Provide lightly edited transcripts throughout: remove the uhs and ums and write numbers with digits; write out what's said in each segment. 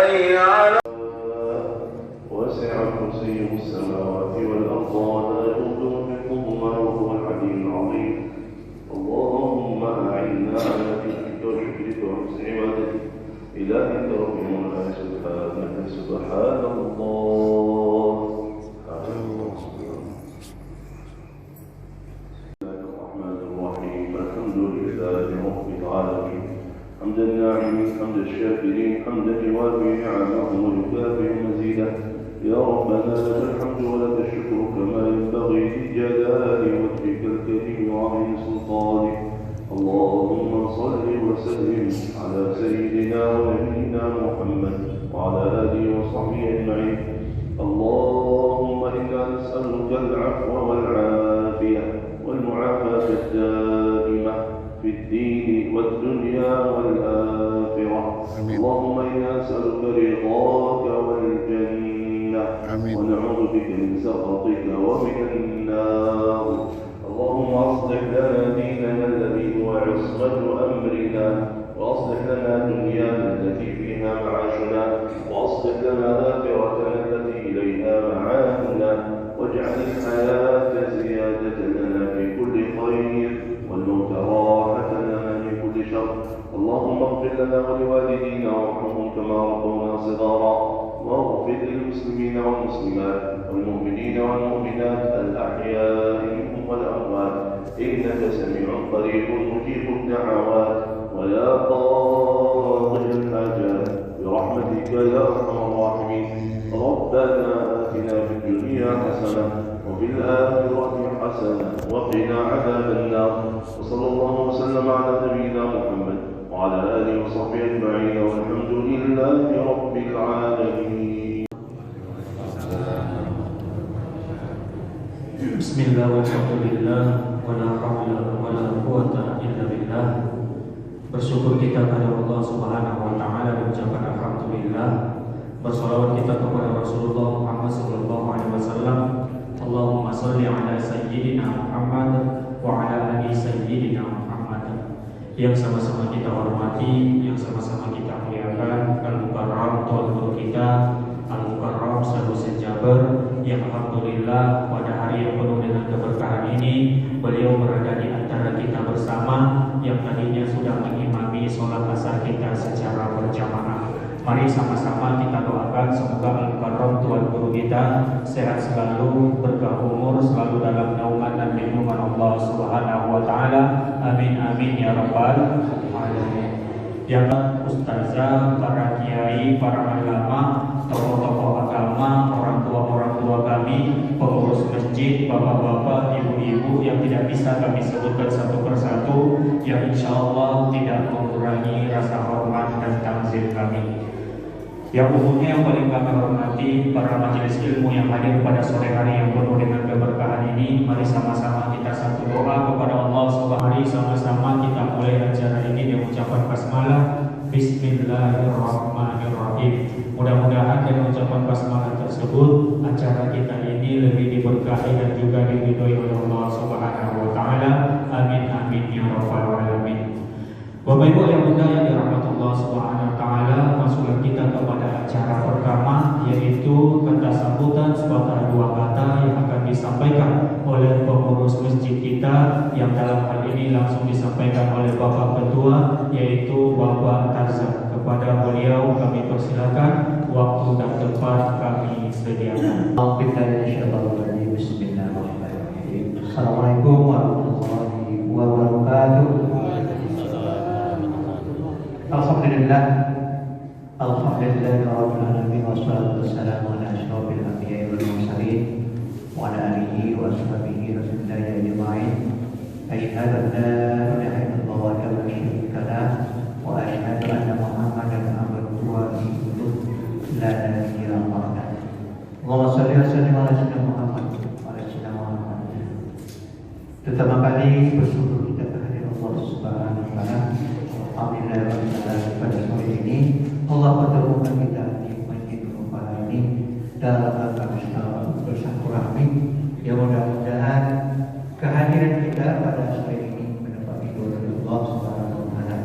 حي على وسع كرسيه السماوات والأرض ولا يؤوده حفظهما وهو العلي العظيم. اللهم أعنا على ذكرك وشكرك وحسن عبادتك. إلهي أنت ربنا ولا سبحانك سبحان الله. الرحمن الرحيم. الحمد لله رب العالمين حمد الناعمين حمد الشاكرين حمدا يوافي نعمه ويكافئ مزيده. يا ربنا لك الحمد ولك الشكر كما ينبغي لجلال وجهك الكريم وعظيم سلطانك. اللهم صل وسلم على سيدنا ونبينا محمد وعلى آله وصحبه أجمعين. اللهم إنا نسألك العفو والعافية والمعافاة الدائمة في الدين والدنيا والآخرة. اللهم إنا نسألك رضاك والجنة ونعوذ بك من سخطك ومن النار. اللهم أصلح لنا ديننا الذي هو عصمة أمرنا، وأصلح لنا دنيانا التي فيها معاشنا، وأصلح لنا آخرتنا التي إليها معادنا، واجعل الحياة زيادة لنا في كل خير والموت راحة لنا من كل شر. اللهم اغفر لنا ولوالدينا وارحمهم كما ربونا صغارا، واغفر للمسلمين والمسلمات والمؤمنين والمؤمنات الأحياء منهم والأموات، إنك سميع قريب مجيب الدعوات ويا قاضي الحاجات برحمتك يا أرحم الراحمين. ربنا آتنا في الدنيا حسنة وفي الآخرة حسنة وقنا عذاب النار. وصلى الله وسلم على نبينا محمد وعلى آله وصحبه أجمعين والحمد لله رب العالمين. Bismillah walhamdulillah wala hawla wala quwwata illa billah. Bersyukur kita kepada Allah Subhanahu wa taala dan ucapkan alhamdulillah. Bersalawat kita kepada Rasulullah Muhammad sallallahu alaihi wasallam. Allahumma shalli ala sayyidina Muhammad wa ala ali sayyidina Muhammad. Yang sama-sama kita hormati, yang sama-sama kita muliakan Al-Mukarram Tuan Guru kita Al-Mukarram Syekh Husain Jaber, yang alhamdulillah pada hari yang penuh dengan keberkahan ini beliau berada di antara kita bersama, yang tadinya sudah mengimami sholat asar kita secara berjamaah. Mari sama-sama kita doakan semoga Al-Mukarram Tuan Guru kita sehat selalu, berkah umur, selalu dalam naungan dan lindungan Allah Subhanahu wa taala. Amin amin ya rabbal alamin. Ya ustazah, para kiai, para ulama, tokoh-tokoh agama, orang tua kami, pengurus masjid, bapak-bapak, ibu-ibu yang tidak bisa kami sebutkan satu persatu, yang insya Allah tidak mengurangi rasa hormat dan takzim kami. Yang umumnya yang paling kami hormati para majelis ilmu yang hadir pada sore hari yang penuh dengan keberkahan ini. Mari sama-sama kita satu doa kepada Allah Subhanahu. Mari sama-sama kita mulai acara ini dengan ucapan basmalah. Bismillahirrahmanirrahim. Mudah-mudahan dengan ucapan basmalah tersebut acara kita ini lebih diberkahi dan juga diridhoi oleh Allah Subhanahu wa taala. Amin amin ya rabbal alamin. Bapak Ibu yang mulia yang dirahmati Allah Subhanahu wa taala, masuklah kita kepada acara pertama, yaitu kata sambutan sepatah dua kata yang akan disampaikan oleh pengurus masjid kita, yang dalam hal ini langsung disampaikan oleh Bapak Ketua, yaitu Bapak Tarzan. Kepada beliau kami persilakan, waktu dan tempat kami sediakan. Bismillahirrahmanirrahim. Assalamualaikum warahmatullahi wabarakatuh. Alhamdulillah rabbil alamin wassalatu wassalamu ala asyrofil anbiya'i wal mursalin wa ala alihi wa sahbihi rasulillah ajma'in. Asyhadu an la ilaha illallah wa la syarika lah wa asyhadu anna Muhammadan abduhu wa rasuluh la nabiyya ba'dahu. Allahumma shalli wa sallim ala sayyidina Muhammad wa ala sayyidina Muhammad. Pertama kali bersyukur kita kepada Allah Subhanahu wa taala. Alhamdulillah pada sore ini Allah pertemukan kita di Masjid Mukarram ini dalam rangka bersilaturahmi. Ya mudah-mudahan kehadiran kita pada sore ini mendapat ridho dari Allah Subhanahu wa taala.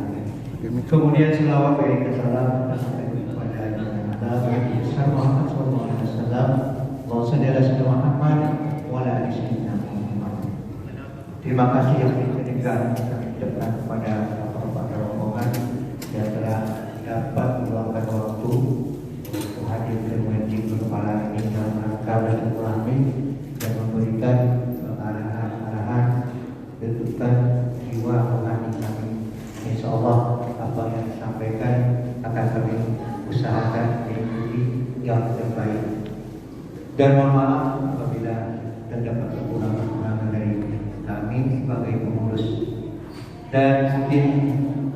Kemudian selawat dari salam sampai kepada Terima kasih yang diberikan kami ucapkan kepada bapak-bapak rombongan yang telah dapat meluangkan waktu untuk hadir ke Masjid Kepala ini dalam rangka bersilaturahmi dan memberikan arahan-arahan tuntutan jiwa rohani kami. Insya Allah apa yang disampaikan akan kami usahakan mengikuti yang terbaik. Dan mohon maaf apabila terdapat kekurangan dari kami sebagai pengurus. Dan mungkin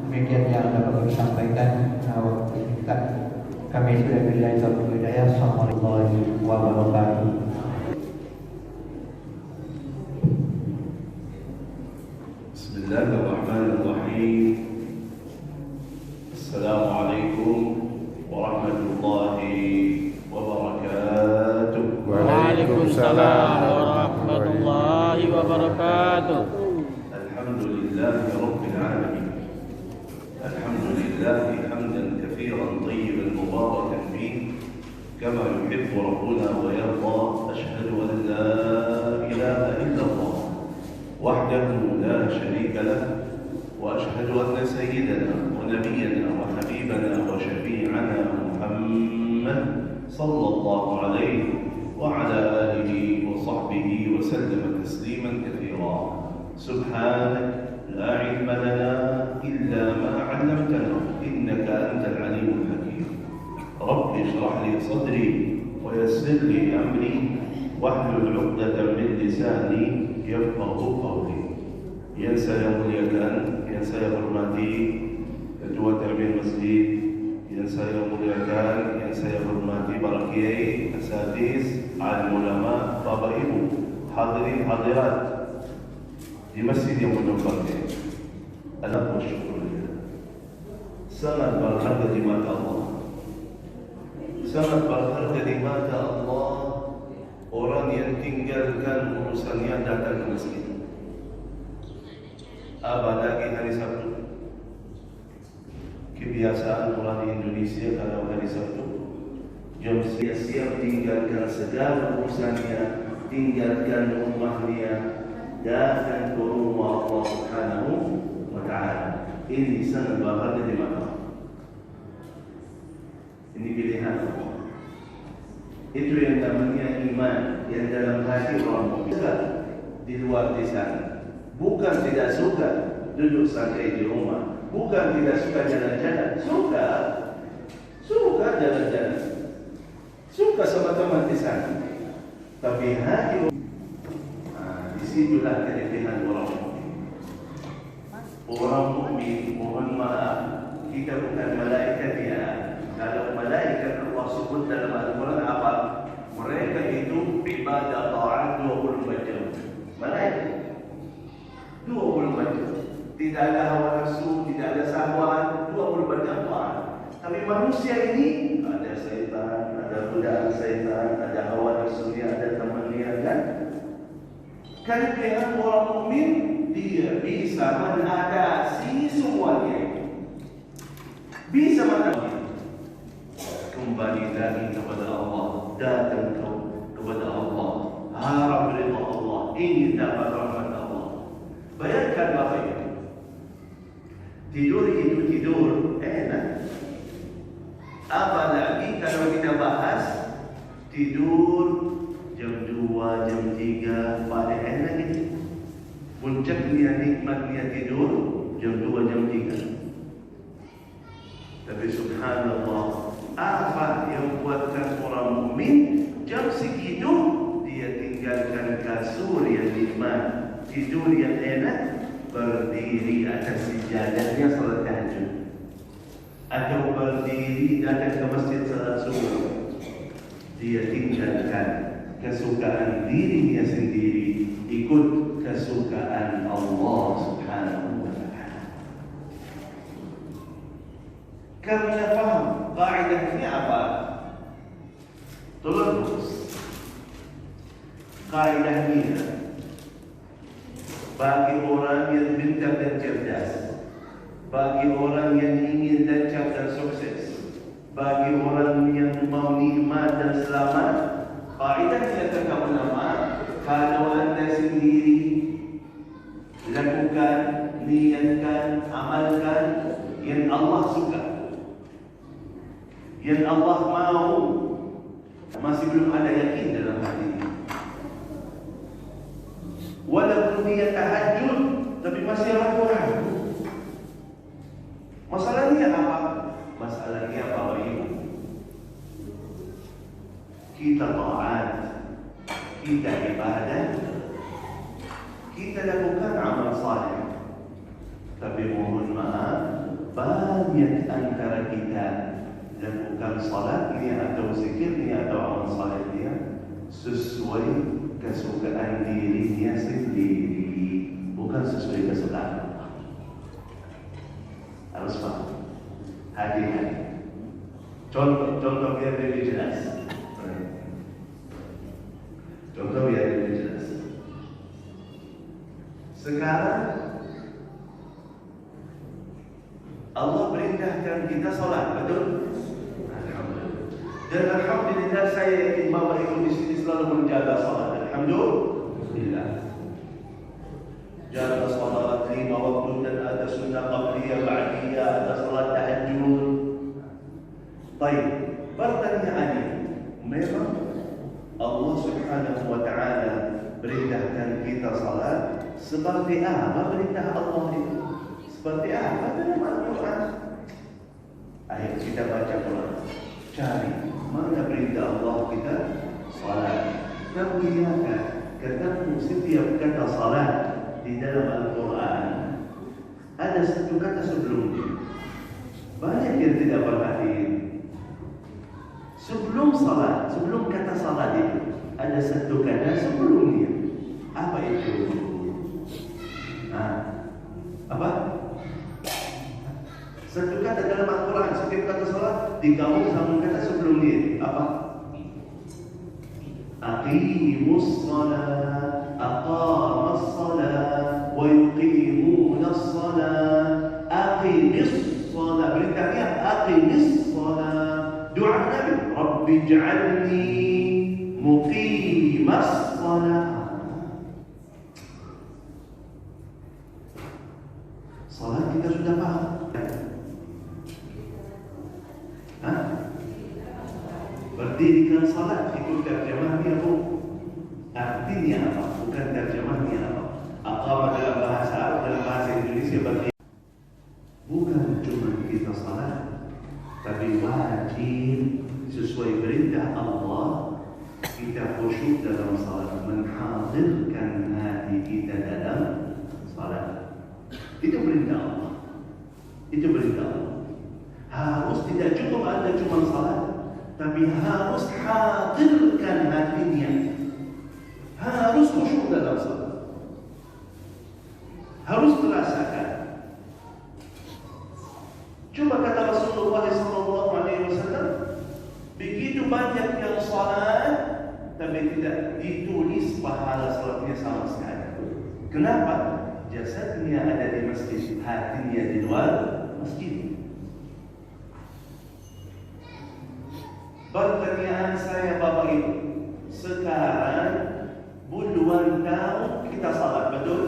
demikian yang dapat kami sampaikan. Waktu singkat kami sudah berikan taufiq hidayah. Assalamualaikum warahmatullahi wabarakatuh. Bismillahirrahmanirrahim. Assalamualaikum warahmatullahi wabarakatuh. Waalaikumsalam warahmatullahi wabarakatuh. Alhamdulillahi rabbil alamin. Alhamdulillahi hamdan katsiran tayyiban mubarakan fihi kama yuhibbu rabbuna wa yarda. Ashhadu an la ilaha illallah wahdahu la sharika lah wa ashhadu anna sayyidana wa nabiyyana wa habibana wa syafi'ana Muhammad sallallahu alaihi وعلى آله وصحبه وسلم تسليما كثيرا. سبحانك لا علم لنا إلا ما علمتنا إنك أنت العليم الحكيم. رب اشرح لي صدري ويسر لي أمري واحلل عقدة من لساني يفقه قولي. ينسى يوم اليكان ينسى يوم الماتي ketua Termin Masjid yang saya muliakan, yang saya hormati para kiai, asatiz, alim ulama, bapak ibu, hadirin hadirat di masjid yang menempatkan. Anak bersyukur, sangat berharga di mata Allah. Sangat berharga di mata Allah orang yang tinggalkan urusannya datang ke masjid. Apalagi hari Sabtu. Kebiasaan orang di Indonesia kalau hari Sabtu jam siap-siap tinggalkan segala urusannya, tinggalkan rumahnya, datang ke rumah Allah Subhanahu wa Ta'ala. Ini sangat berharga di mata. Ini pilihan Allah. Itu yang namanya iman yang dalam hati orang mukmin. Di luar di sana, bukan tidak suka duduk santai di rumah. Bukan tidak suka jalan-jalan, suka jalan-jalan, suka sama teman di sana. Tapi hati, disitulah kelebihan orang mukmin. Orang mukmin, mohon maaf, kita bukan malaikat ya. Kalau malaikat Allah sebut dalam Al-Quran apa? Mereka itu ibadah ta'at 24 jam. Malaikat 24 jam. Tidak ada hawa nafsu, tidak ada syahwat, 24 jam ta'at. Tapi manusia ini ada syaitan, ada godaan syaitan, ada hawa nafsunya, ada temannya kan? Kelebihan orang mukmin, dia bisa mengatasi semuanya. Bisa mengatasi. Kembali lagi kepada Allah, datang kepada Allah, harap ridha Allah, ingin dapat rahmat Allah. Bayangkan Bapak Ibu, tidur itu tidur enak. Apalagi kalau kita bahas tidur jam 2, jam 3 paling enak itu. Puncaknya nikmatnya tidur jam 2, jam 3. Tapi subhanallah, apa yang buatkan orang mukmin jam segitu dia tinggalkan kasur yang nikmat, tidur yang enak, berdiri atas sejadahnya salat tahajud, atau berdiri datang ke masjid salat subuh. Dia tinggalkan kesukaan dirinya sendiri, ikut kesukaan Allah Subhanahu wa Ta'ala. Karena paham kaidahnya apa? Terus kaidahnya bagi orang yang pintar dan cerdas, bagi orang yang ingin lancar dan sukses, bagi orang yang mau nikmat dan selamat, kaidahnya kata ulama, kalau anda sendiri lakukan, niatkan, amalkan yang Allah suka, yang Allah mahu. Masih belum ada yakin dalam hati ini. Walaupun dia tahajud, tapi masih ragu-ragu. Masalahnya apa? Masalahnya Bapak Ibu, kita taat, kita ibadah, kita lakukan amal saleh, tapi mohon maaf, banyak antara kita lakukan salatnya atau zikirnya atau amal salehnya sesuai kesukaan dirinya sendiri, bukan sesuai kesukaan Allah. Harus paham. Hati-hati. Contoh biar lebih jelas. Contoh biar lebih jelas. Sekarang Allah perintahkan kita salat, betul? Alhamdulillah. Dan alhamdulillah saya yakin Bapak Ibu di sini selalu menjaga salat. Alhamdulillah. Jaga salat 5 waktu dan ada sunnah qabliyah, ba'diyah, ada salat tahajud. Baik, pertanyaannya, memang Allah Subhanahu wa taala perintahkan kita salat seperti apa perintah Allah itu? Seperti apa dalam Al-Quran? Ayo kita baca Quran, cari mana perintah Allah kita salat. Terlihat ketemu setiap kata salat di dalam Al-Quran ada satu kata sebelumnya. Banyak yang tidak perhatikan. Sebelum salat, sebelum kata salat itu ada satu kata sebelumnya. Apa itu? Apa? Satu kata dalam Al-Quran, setiap kata salat digabung sama kata sebelum dia. Apa? Aqimus salat, aqamas salat, wa yuqimunas salat. Aqimis salat, perintahnya aqimis salat. Doa Nabi, Rabbi ij'alni muqimas salat. Salat kita sudah paham. Berdirikan salat itu terjemahnya apa? Artinya apa? Bukan terjemahnya apa? Aqama dalam bahasa Arab, dalam bahasa Indonesia berdiri. Bukan cuma kita salat, tapi wajib sesuai perintah Allah kita khusyuk dalam salat, menghadirkan hati kita dalam salat. Itu perintah Allah. Itu perintah Allah. Harus tidak cukup Anda cuma salat, tapi harus hadirkan hatinya. Harus khusyuk dalam salat. Harus terasakan. Coba kata Rasulullah SAW, begitu banyak yang salat, tapi tidak ditulis pahala salatnya sama sekali. Kenapa? Jasadnya ada di masjid, hatinya di luar masjid. Pertanyaan saya Bapak Ibu, sekarang puluhan tahun kita salat, betul?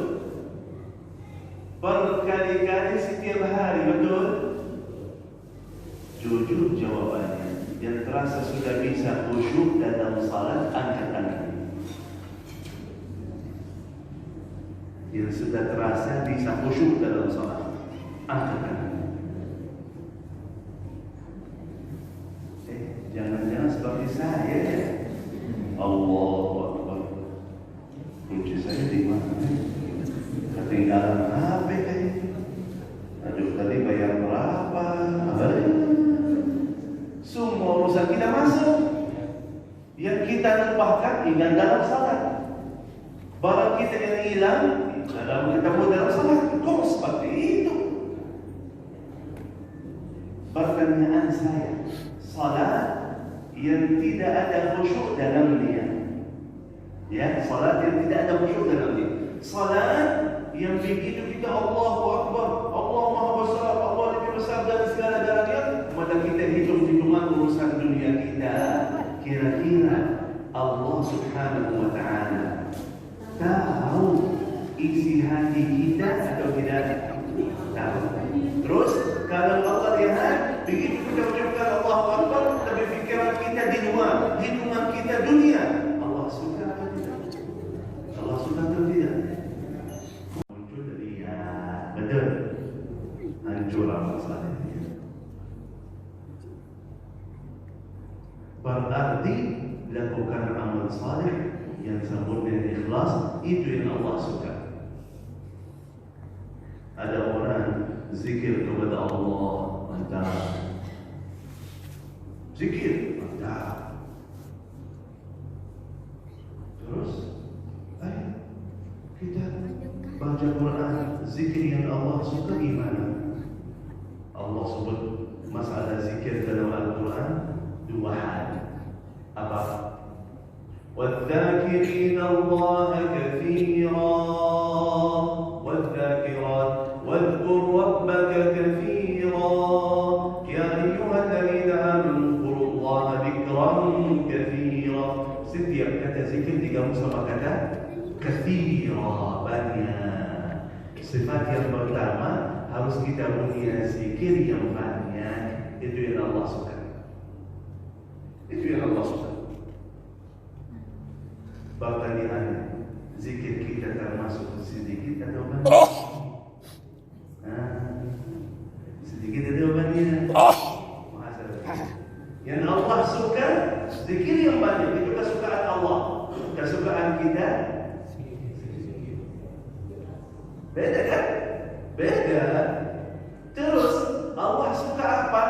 Berkali-kali setiap hari, betul? Jujur jawabannya, yang terasa sudah bisa khusyuk dalam salat, angkat tangan. Yang sudah terasa bisa khusyuk dalam salat, angkat tangan. Jangan-jangan seperti saya ya. Allahu Akbar. Kunci saya di mana? Ketinggalan HP Aduh, tadi bayar berapa? Semua urusan kita masuk. Yang kita lupakan ingat dalam salat. Barang kita yang hilang dalam ketemu dalam salat. Kok seperti itu? Pertanyaan saya, salat yang tidak ada khusyuk dalamnya, ya, salat yang tidak ada khusyuk dalamnya, salat yang begitu kita Allahu Akbar, Allah Maha Besar, Allah lebih besar dari segala-galanya, maka kita hitung-hitungan urusan dunia kita. Kira-kira Allah Subhanahu wa Ta'ala tahu isi hati kita atau tidak tahu. Terus kalau Allah lihat, begitu kita ucapkan Allahu Akbar, tapi fikiran kita di luar, hitungan kita dunia, Allah suka atau tidak? Allah suka atau tidak? Muncul dari betul, hancur amal saleh. Berarti lakukan amal saleh yang sempurna dan ikhlas, itu yang Allah suka. Ada orang zikir kepada Allah, mantap. Zikir, mantap. Terus, ayo kita baca Quran, zikir yang Allah suka gimana? Allah sebut masalah zikir dalam Al-Quran dua hal. Apa? وَالذَّاكِرِينَ اللَّهَ كَثِيرًا وَالذَّاكِرَاتِ واذكر ربك كثيرا يا أيها الذين آمنوا اذكروا الله ذكرا كثيرا. Setiap kata zikir digabung sama kata kathira, banyak. Sifat yang pertama, harus kita punya zikir yang banyak. Itu yang Allah suka. Itu yang Allah suka. Pertanyaannya, zikir kita termasuk sedikit atau banyak? Sedikit atau banyak? Yang Allah suka zikir yang banyak. Itu kesukaan Allah. Kesukaan kita beda kan? Beda. Terus Allah suka apa?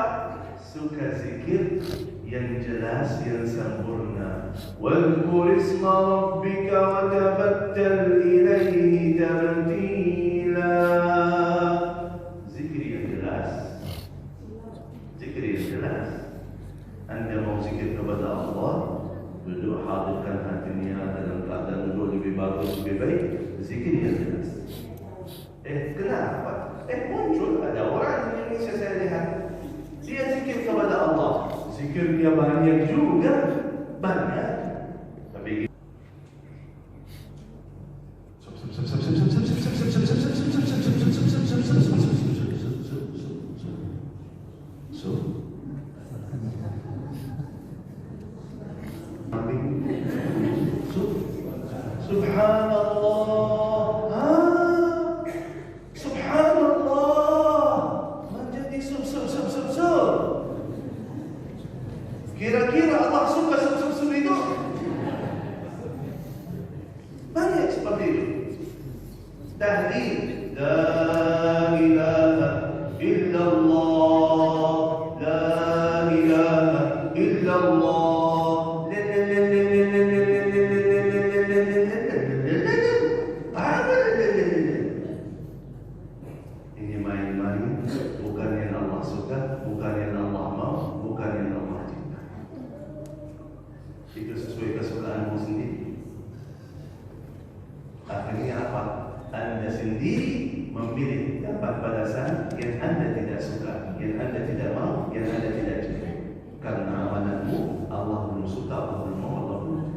Suka zikir yang jelas, yang sempurna. Wadhkur isma rabbika wa tabattal ilaihi tabtila. Zikir yang jelas. Zikir yang jelas. Anda mau zikir kepada Allah, duduk hadirkan hatinya dalam keadaan duduk lebih bagus, lebih baik. Zikir yang jelas. Kenapa? Muncul ada orang di Indonesia saya lihat, dia zikir kepada Allah. Zikir dia banyak juga, banyak. Tapi Subhanallah, menjadi kira-kira Allah suka sub itu? Banyak seperti itu. Tahlil, la ilaha illallah, la ilaha illallah. Ini main-main, bukan yang Allah suka, bukan yang Allah mau, bukan yang Allah cinta. Itu sesuai kesukaanmu sendiri. Akhirnya apa? Anda sendiri memilih dapat balasan yang Anda tidak suka, yang Anda tidak mau, yang Anda tidak cinta. Karena amalanmu Allah belum suka, Allah belum mau, Allah belum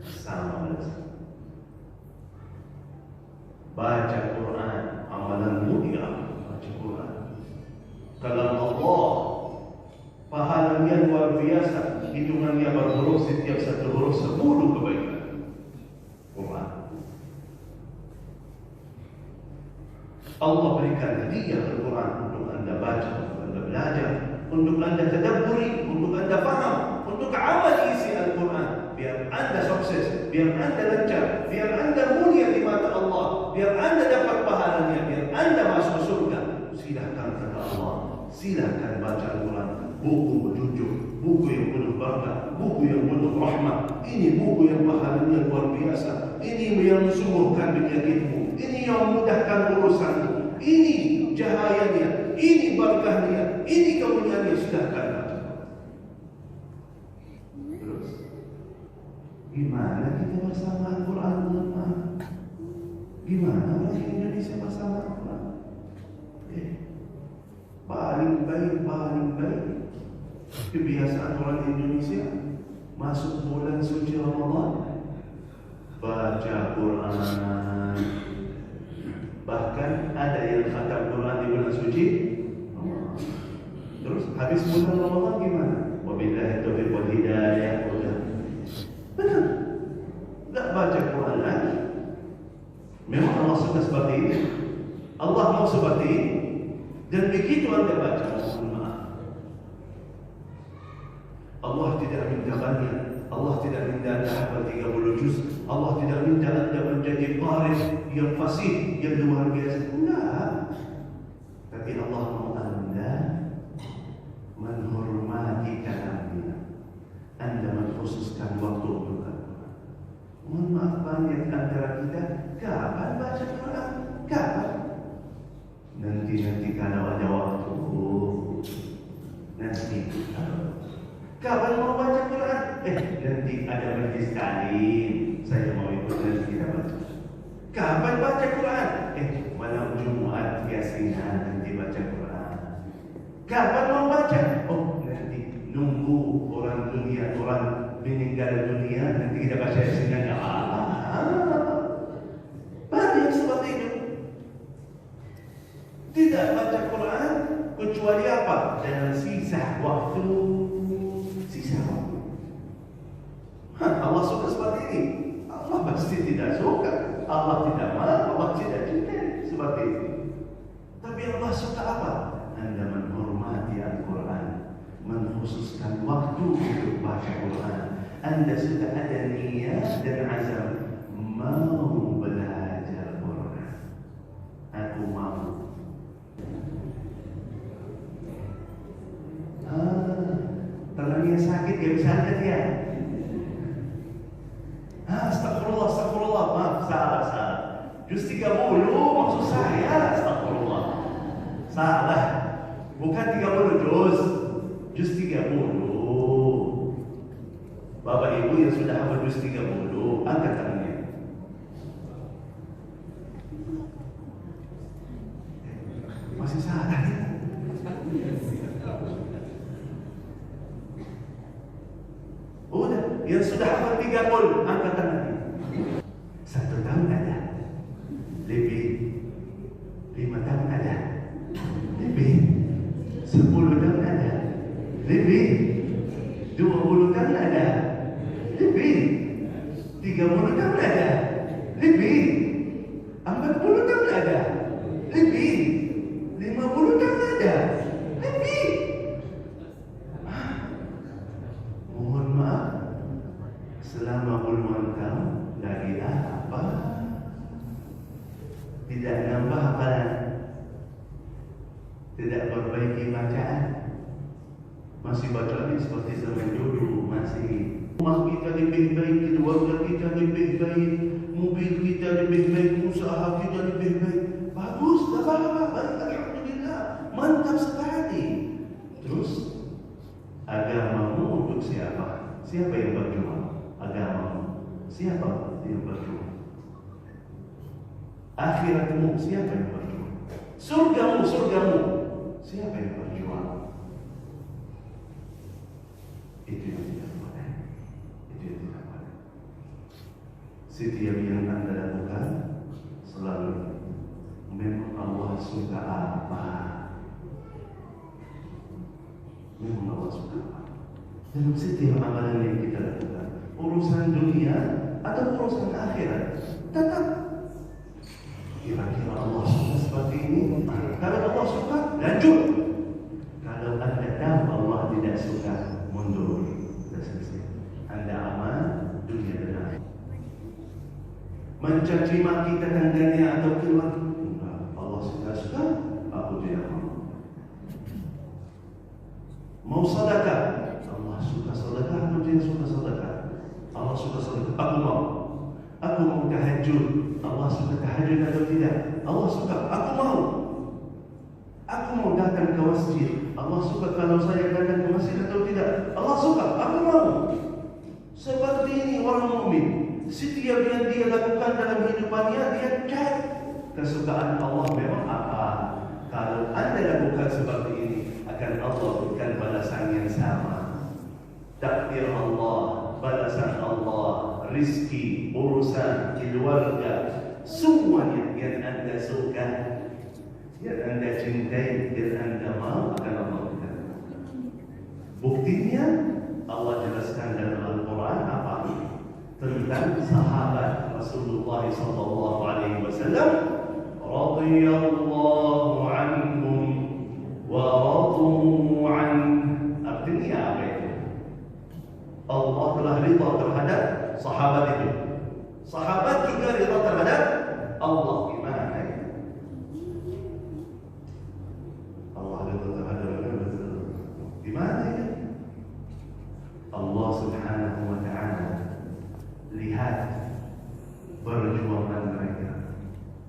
sama balasan. Baca Quran, amalanmu diambil. Baca Quran, kalam Allah, pahalanya luar biasa. Hitungannya berhuruf, setiap satu huruf 10 kebaikan. Quran. Allah berikan hadiah Al-Quran untuk Anda baca, untuk Anda belajar, untuk Anda tadabburi, untuk Anda faham, untuk amal isi Al-Quran. Biar Anda sukses, biar Anda lancar, biar Anda mulia di mata Allah, biar Anda dapat pahalanya, biar Anda masuk surga. Silakan kata Allah, silakan baca Al-Quran. Buku berjujur, buku yang penuh barakah, buku yang penuh rahmat. Ini buku yang pahalanya luar biasa. Ini yang sembuhkan penyakitmu, ini yang mudahkan urusanmu, ini cahayanya, ini barakahnya, ini kemuliaannya. Silakan baca. Terus gimana kita bersama Al-Quran? Gimana orang Indonesia bersama Al-Quran? Paling baik kebiasaan orang Indonesia masuk bulan suci Ramadan baca Quran. Bahkan ada yang khatam Quran di bulan suci. Terus habis bulan Ramadan gimana? Wabillahi taufiq wal hidayah. Benar. Tak baca Quran lagi. Memang Allah suka seperti ini. Allah mau seperti ini. Dan begitu anda baca, mohon maaf, Allah tidak minta banyak. Allah tidak minta anda hafal 30 juz. Allah tidak minta anda menjadi qari yang fasih, yang luar biasa. Enggak. Tapi Allah mau anda menghormati kalamnya. Anda mengkhususkan waktu untuk Al-Quran. Mohon maaf, banyak antara kita kapan baca Quran? Kapan? Nanti kalau ada waktu. Nanti. Kapan mau baca Quran? Nanti ada majlis taklim. Saya mau ikut, nanti kita baca. Kapan baca Quran? Malam Jumat biasanya nanti baca Quran. Kapan mau baca? Nanti nunggu orang dunia, orang meninggal dunia, nanti kita baca yasinnya. Banyak seperti itu. Tidak baca Quran kecuali apa? Dalam sisa waktu. Sisa waktu. Allah suka seperti ini. Allah pasti tidak suka. Allah tidak mau. Allah tidak cinta seperti ini. Tapi Allah suka apa? Anda menghormati Al-Quran, mengkhususkan waktu untuk baca Quran. Anda sudah ada niat dan azam mau belajar Quran. Aku mau. Tangannya sakit, gak bisa angkat ya. Astagfirullah, astagfirullah. Maaf, salah. Juz 30 maksud saya, astagfirullah. Salah. Bukan 30 juz. Juz 30. Bapak Ibu yang sudah hafal juz 30, angkat tangannya. Masih salah ya? Udah, yang sudah hafal 30, angkat tangannya. 1 tahun ada, lebih 5 tahun ada, lebih 10 tahun ada, lebih 20 tahun ada, lebih 30 tahun ada, lebih 40 tahun ada, lebih 50 tahun ada, lebih. Mohon maaf, selama puluhan tahun lagi apa? Tidak nambah hafalan, tidak perbaiki bacaan, masih baca lagi seperti zaman dulu. Masih rumah kita lebih baik, keluarga kita lebih baik, mobil kita lebih baik, usaha kita lebih baik. Bagus, tak apa-apa, baik, alhamdulillah, mantap sekali. Terus agamamu untuk siapa? Siapa yang berjuang? Agamamu. Siapa yang berjuang? Akhiratmu, siapa yang berjuang? Surgamu, siapa yang berjuang? Itu yang tidak boleh. Itu yang tidak boleh. Setiap yang anda lakukan selalu memang Allah suka apa? Memang Allah suka apa? Dalam setiap amalan yang kita lakukan, urusan dunia atau urusan akhirat, tetap kira-kira Allah suka seperti ini. Kalau Allah suka, lanjut. Kalau anda tahu Allah tidak suka, mundur. Sudah selesai. Anda aman dunia dan akhirat. Mencaci maki tetangganya atau keluar, Allah suka, aku tidak mau. Mau sedekah, Allah suka sedekah atau tidak suka sedekah? Allah suka sedekah, aku mau. Aku mau tahajud, Allah suka tahajud atau tidak? Allah suka, aku mau. Aku mau datang ke masjid, Allah suka kalau saya datang ke masjid atau tidak? Allah suka, aku mau. Seperti ini orang mukmin. Setiap yang dia lakukan dalam hidupannya, dia cek kesukaan Allah memang apa. Kalau anda lakukan seperti ini, akan Allah berikan balasan yang sama. Takdir Allah, balasan Allah, rizki, urusan keluarga, semuanya yang anda suka, yang anda cintai, yang anda mau akan Allah berikan. Buktinya Allah jelaskan dalam Al-Quran apa? Tentang sahabat Rasulullah SAW. Radiyallahu anhum wa radu an. Artinya apa itu? Allah telah ridha terhadap sahabat itu. Sahabat juga ridha terhadap Allah. Gimana ya? Allah ridha terhadap gimana ya? Allah Subhanahu wa ta'ala lihat perjuangan mereka,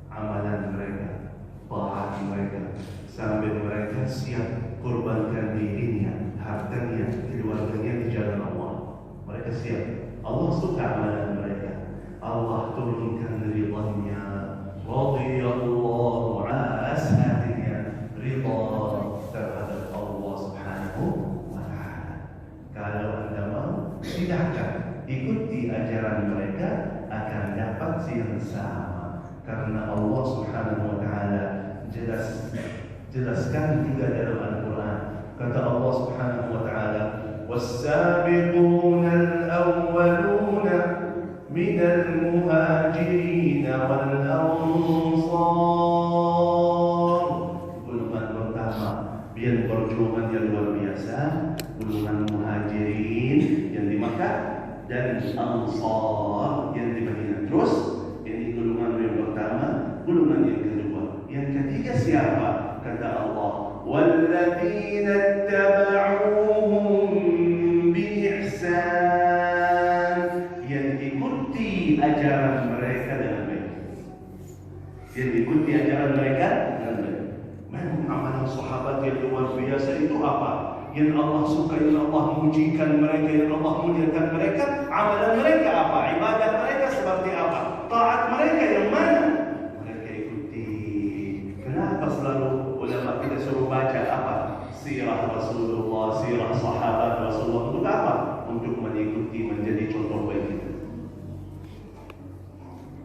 amalan mereka, taat mereka, sampai mereka siap korbankan dirinya, hartanya, keluarganya di jalan Allah. Mereka siap. Allah suka amalan mereka. Allah turunkan ridha-Nya. Radiyallahu ashabinya, ridha terhadap Allah Subhanahu wa ta'ala. Kalau anda mau, silakan ikuti ajaran mereka, akan dapat yang sama. Karena Allah Subhanahu wa ta'ala jelaskan juga dalam Al-Quran. Kata Allah Subhanahu wa ta'ala, "Was-sabiquna al-awwaluna minal muhajirin wal ansar." Golongan pertama yang perjuangan yang luar biasa, golongan muhajirin yang di Makkah dan ansar yang di Madinah. Terus ini golongan yang pertama, golongan yang kedua. Yang ketiga siapa? Kata Allah, "Walladzina ittaba'uhum biihsan." Yang ikuti ajaran mereka dengan baik. Yang ikuti ajaran mereka dengan baik. Memang amalan sahabat yang luar biasa itu apa? Yang Allah suka, yang Allah mujikan mereka, yang Allah muliakan mereka. Amalan mereka apa? Ibadah mereka seperti apa? Taat mereka yang mana? Mereka ikuti. Kenapa selalu ulama kita suruh baca apa? Sirah Rasulullah, sirah sahabat Rasulullah. Untuk apa? Untuk mengikuti, menjadi contoh baik kita.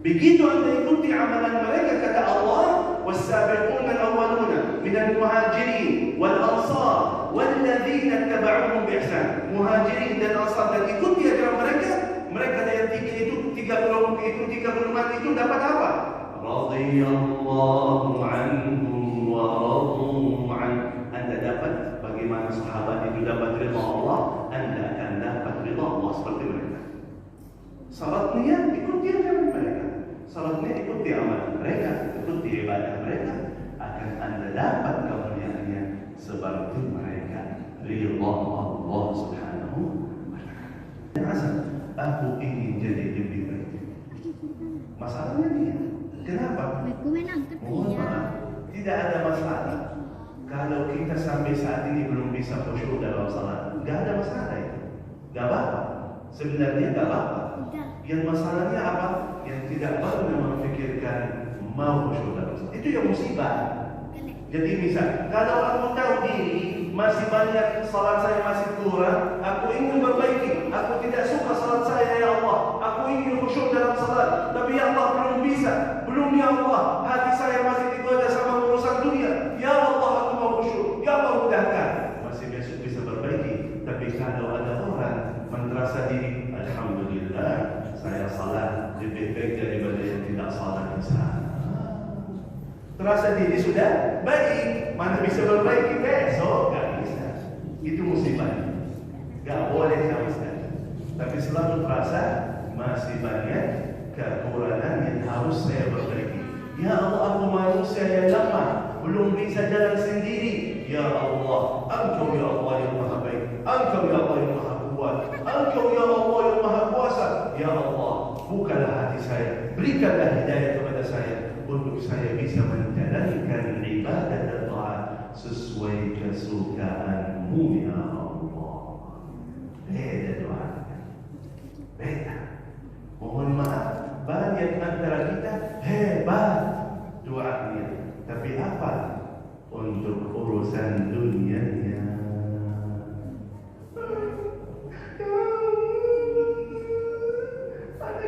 Begitu anda ikuti amalan mereka, kata Allah, "Was-sabiquna al-awwaluna minal muhajirin wal ansar walladzina ittaba'uhum biihsan." Muhajirin dan ansar, dan ikuti ajaran mereka. Mereka yang tiga itu, tiga golongan itu dapat apa? Radiyallahu anhum wa radu an. Anda dapat bagaimana sahabat itu dapat ridha Allah, anda akan dapat ridha Allah seperti mereka. Syaratnya ikuti ajaran mereka. Syaratnya ikuti amalan mereka, ikuti ibadah mereka, akan anda dapat kemuliaannya seperti mereka. Ridha Allah Subhanahu wa ta'ala. Asal aku ingin jadi lebih baik. Masalahnya dia. Kenapa? Mohon maaf, tidak ada masalah. Kalau kita sampai saat ini belum bisa khusyuk dalam salat, tidak ada masalah itu. Tidak apa-apa. Sebenarnya tidak apa-apa. Yang masalahnya apa? Yang tidak pernah memikirkan mau khusyuk dalam salat. Itu yang musibah. Jadi misal, kalau aku tahu diri masih banyak salat saya masih kurang, aku ingin perbaiki. Aku tidak suka salat saya, ya Allah. Aku ingin khusyuk dalam salat, tapi ya Allah belum bisa. Belum, ya Allah, hati saya masih digoda sama urusan dunia. Ya Allah, aku mau khusyuk. Ya Allah, mudahkan. Masih besok bisa perbaiki. Tapi kalau ada orang merasa diri, alhamdulillah, saya salat lebih baik daripada yang tidak salat di sana. Terasa diri sudah baik, mana bisa perbaiki besok? Tak bisa. Itu musibah. Tak boleh sama sekali. Tapi selalu terasa masih banyak kekurangan yang harus saya perbaiki. Ya Allah, aku manusia yang lemah, belum bisa jalan sendiri. Ya Allah, Engkau ya Allah yang maha baik, Engkau ya Allah yang maha kuat, Engkau ya Allah yang maha kuasa. Ya Allah, bukalah hati saya, berikanlah hidayah kepada saya, untuk saya bisa menjalankan ibadah dan taat sesuai kesukaanmu, ya Allah. Beda doanya. Beda. Mohon maaf, banyak antara kita hebat doanya, tapi apa untuk urusan dunianya? Ada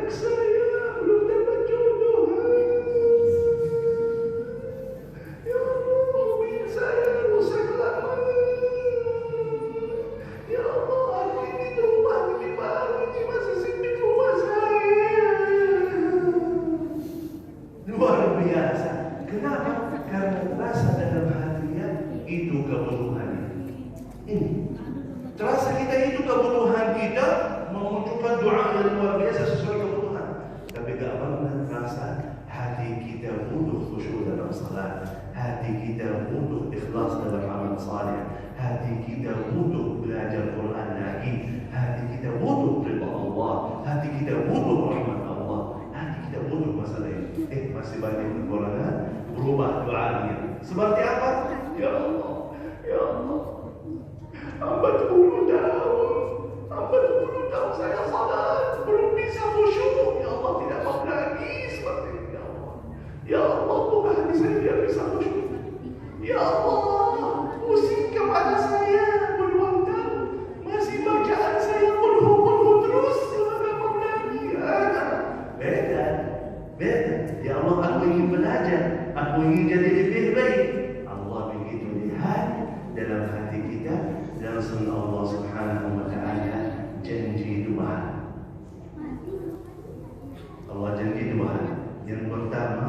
ikhlas dalam amal saleh, hati kita butuh belajar Quran lagi, hati kita butuh ridha Allah, hati kita butuh rahmat Allah, hati kita butuh masalah ini. Masih banyak kekurangan, berubah doanya. Seperti apa? Ya Allah, ya Allah, 40 tahun saya salat belum bisa khusyuk. Ya Allah, tidak mau lagi seperti ini. Ya Allah, ya Allah, buka hati saya biar bisa khusyuk. Ya Allah, pusing kepala saya puluhan tahun, masih bacaan saya puluh terus. Tidak mau lagi. Beda. Ya Allah, aku ingin belajar, aku ingin jadi lebih baik. Allah begitu lihat dalam hati kita, langsung Allah Subhanahu wa Ta'ala janji dua. Allah janji dua. Yang pertama,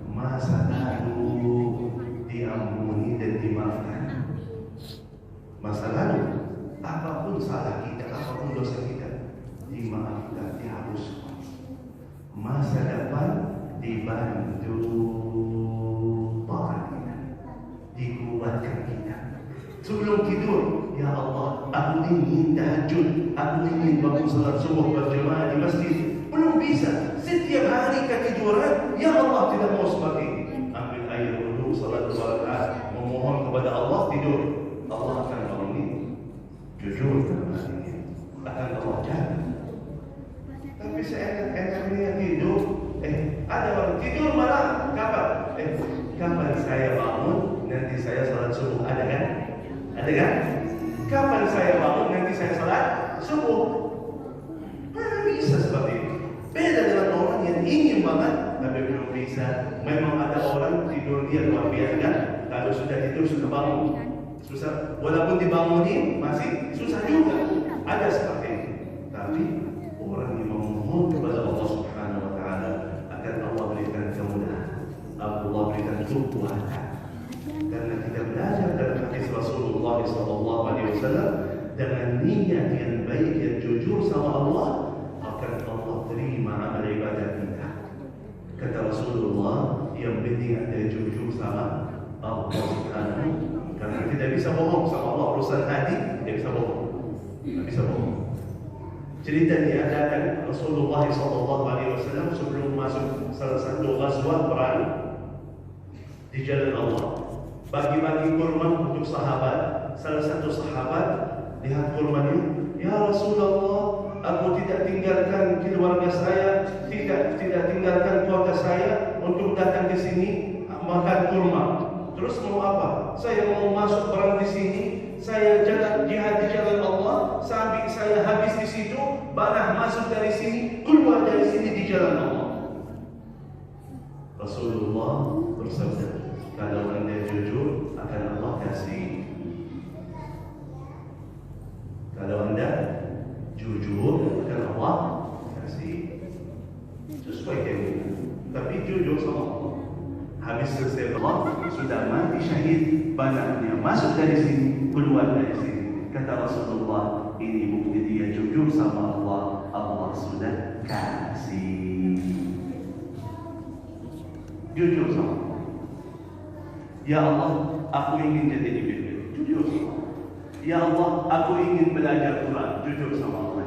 masa lalu diampuni dan dimaafkan. Masa lalu, apapun salah kita, apapun dosa kita, dimaafkan, dihapuskan. Masa depan dibantu taat kita, dikuatkan kita. Sebelum tidur, ya Allah, aku ingin tahajud, aku ingin bangun salat subuh berjamaah di masjid. Belum bisa. Setiap hari ketiduran, ya Allah, tidak mau seperti ini. Ambil air wudu, salat 2 rakaat, memohon kepada Allah, tidur. Allah akan bangunin. Jujur dalam hati ini, akan Allah jaga. Tapi saya enaknya tidur. Ada orang tidur malam. Kapan? Kapan saya bangun, nanti saya salat subuh. Ada kan? Ada kan? Kapan saya bangun, nanti saya salat subuh. Mana bisa seperti itu? Beda dengan orang yang ingin banget tapi belum bisa. Memang ada orang tidur dia luar biasa. Kalau sudah tidur sudah bangun, susah. Walaupun dibangunin masih susah juga. Ada seperti itu. Tapi orang yang memohon kepada Allah Subhanahu wa Ta'ala akan Allah berikan kemudahan, Allah berikan kekuatan. Karena kita belajar dari hadis Rasulullah SAW, dengan niat yang baik yang jujur sama Allah, akan Allah terima amal ibadah kita. Kata Rasulullah, yang penting ada jujur sama Allah Subhanahu. Karena tidak bisa bohong sama Allah, urusan hati tidak bisa bohong, tidak bisa bohong. Cerita diadakan Rasulullah SAW sebelum masuk salah satu ghazwah perang di jalan Allah. Bagi-bagi kurma untuk sahabat. Salah satu sahabat lihat kurmanya, ya Rasulullah, aku tidak tinggalkan keluarga saya, tidak tinggalkan keluarga saya untuk datang ke sini makan kurma. Terus mau apa? Saya mau masuk perang di sini, saya jalan jihad di jalan Allah, sampai saya habis di situ, balah masuk dari sini, keluar dari sini di jalan Allah. Rasulullah bersabda, kalau anda jujur akan Allah kasih. Kalau anda jujur akan Allah kasih. Sesuai dengan, tapi jujur sama Allah. Habis selesai Allah, sudah mati syahid, banaknya masuk dari sini, keluar dari sini. Kata Rasulullah, ini bukti dia jujur sama Allah. Allah sudah kasih. Jujur sama Allah. Ya Allah, aku ingin jadi lebih baik. Jujur sama Allah. Ya Allah, aku ingin belajar Quran. Jujur sama Allah.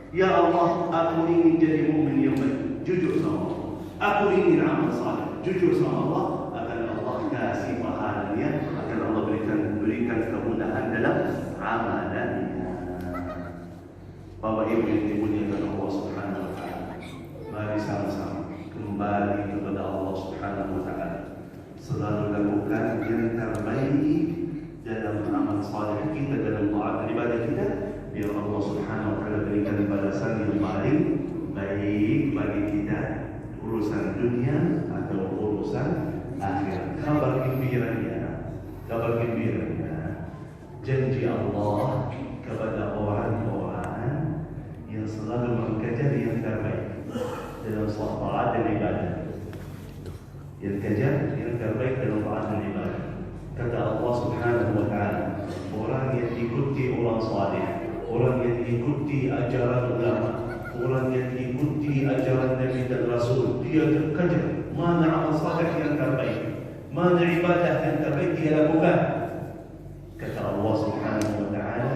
Ya Allah, aku ingin jadi mukmin yang baik. Jujur sama Allah. Aku ingin amal saleh. Jujur sama Allah, akan Allah kasih pahalanya, akan Allah berikan kemudahan dalam amalannya. Bapak Ibu yang dimuliakan Allah Subhanahu wa Ta'ala, mari sama-sama kembali kepada Allah Subhanahu wa Ta'ala. Selalu lakukan yang terbaik dalam amal saleh kita, dalam taat ibadah kita, biar Allah Subhanahu wa Ta'ala berikan balasan yang paling baik bagi kita, urusan dunia atau urusan akhirat. Kabar gembiranya, janji Allah kepada orang-orang yang selalu mengejar yang terbaik dalam taat dan ibadah. Yang kejar yang terbaik dalam taat dan ibadah. Kata Allah Subhanahu wa Ta'ala, orang yang ikuti orang saleh, orang yang ikuti ajaran ulama, orang yang ikuti ajaran Nabi dan Rasul, dia kejar mana amal saleh yang terbaik, mana ibadah yang terbaik dia lakukan. Kata Allah Subhanahu wa taala,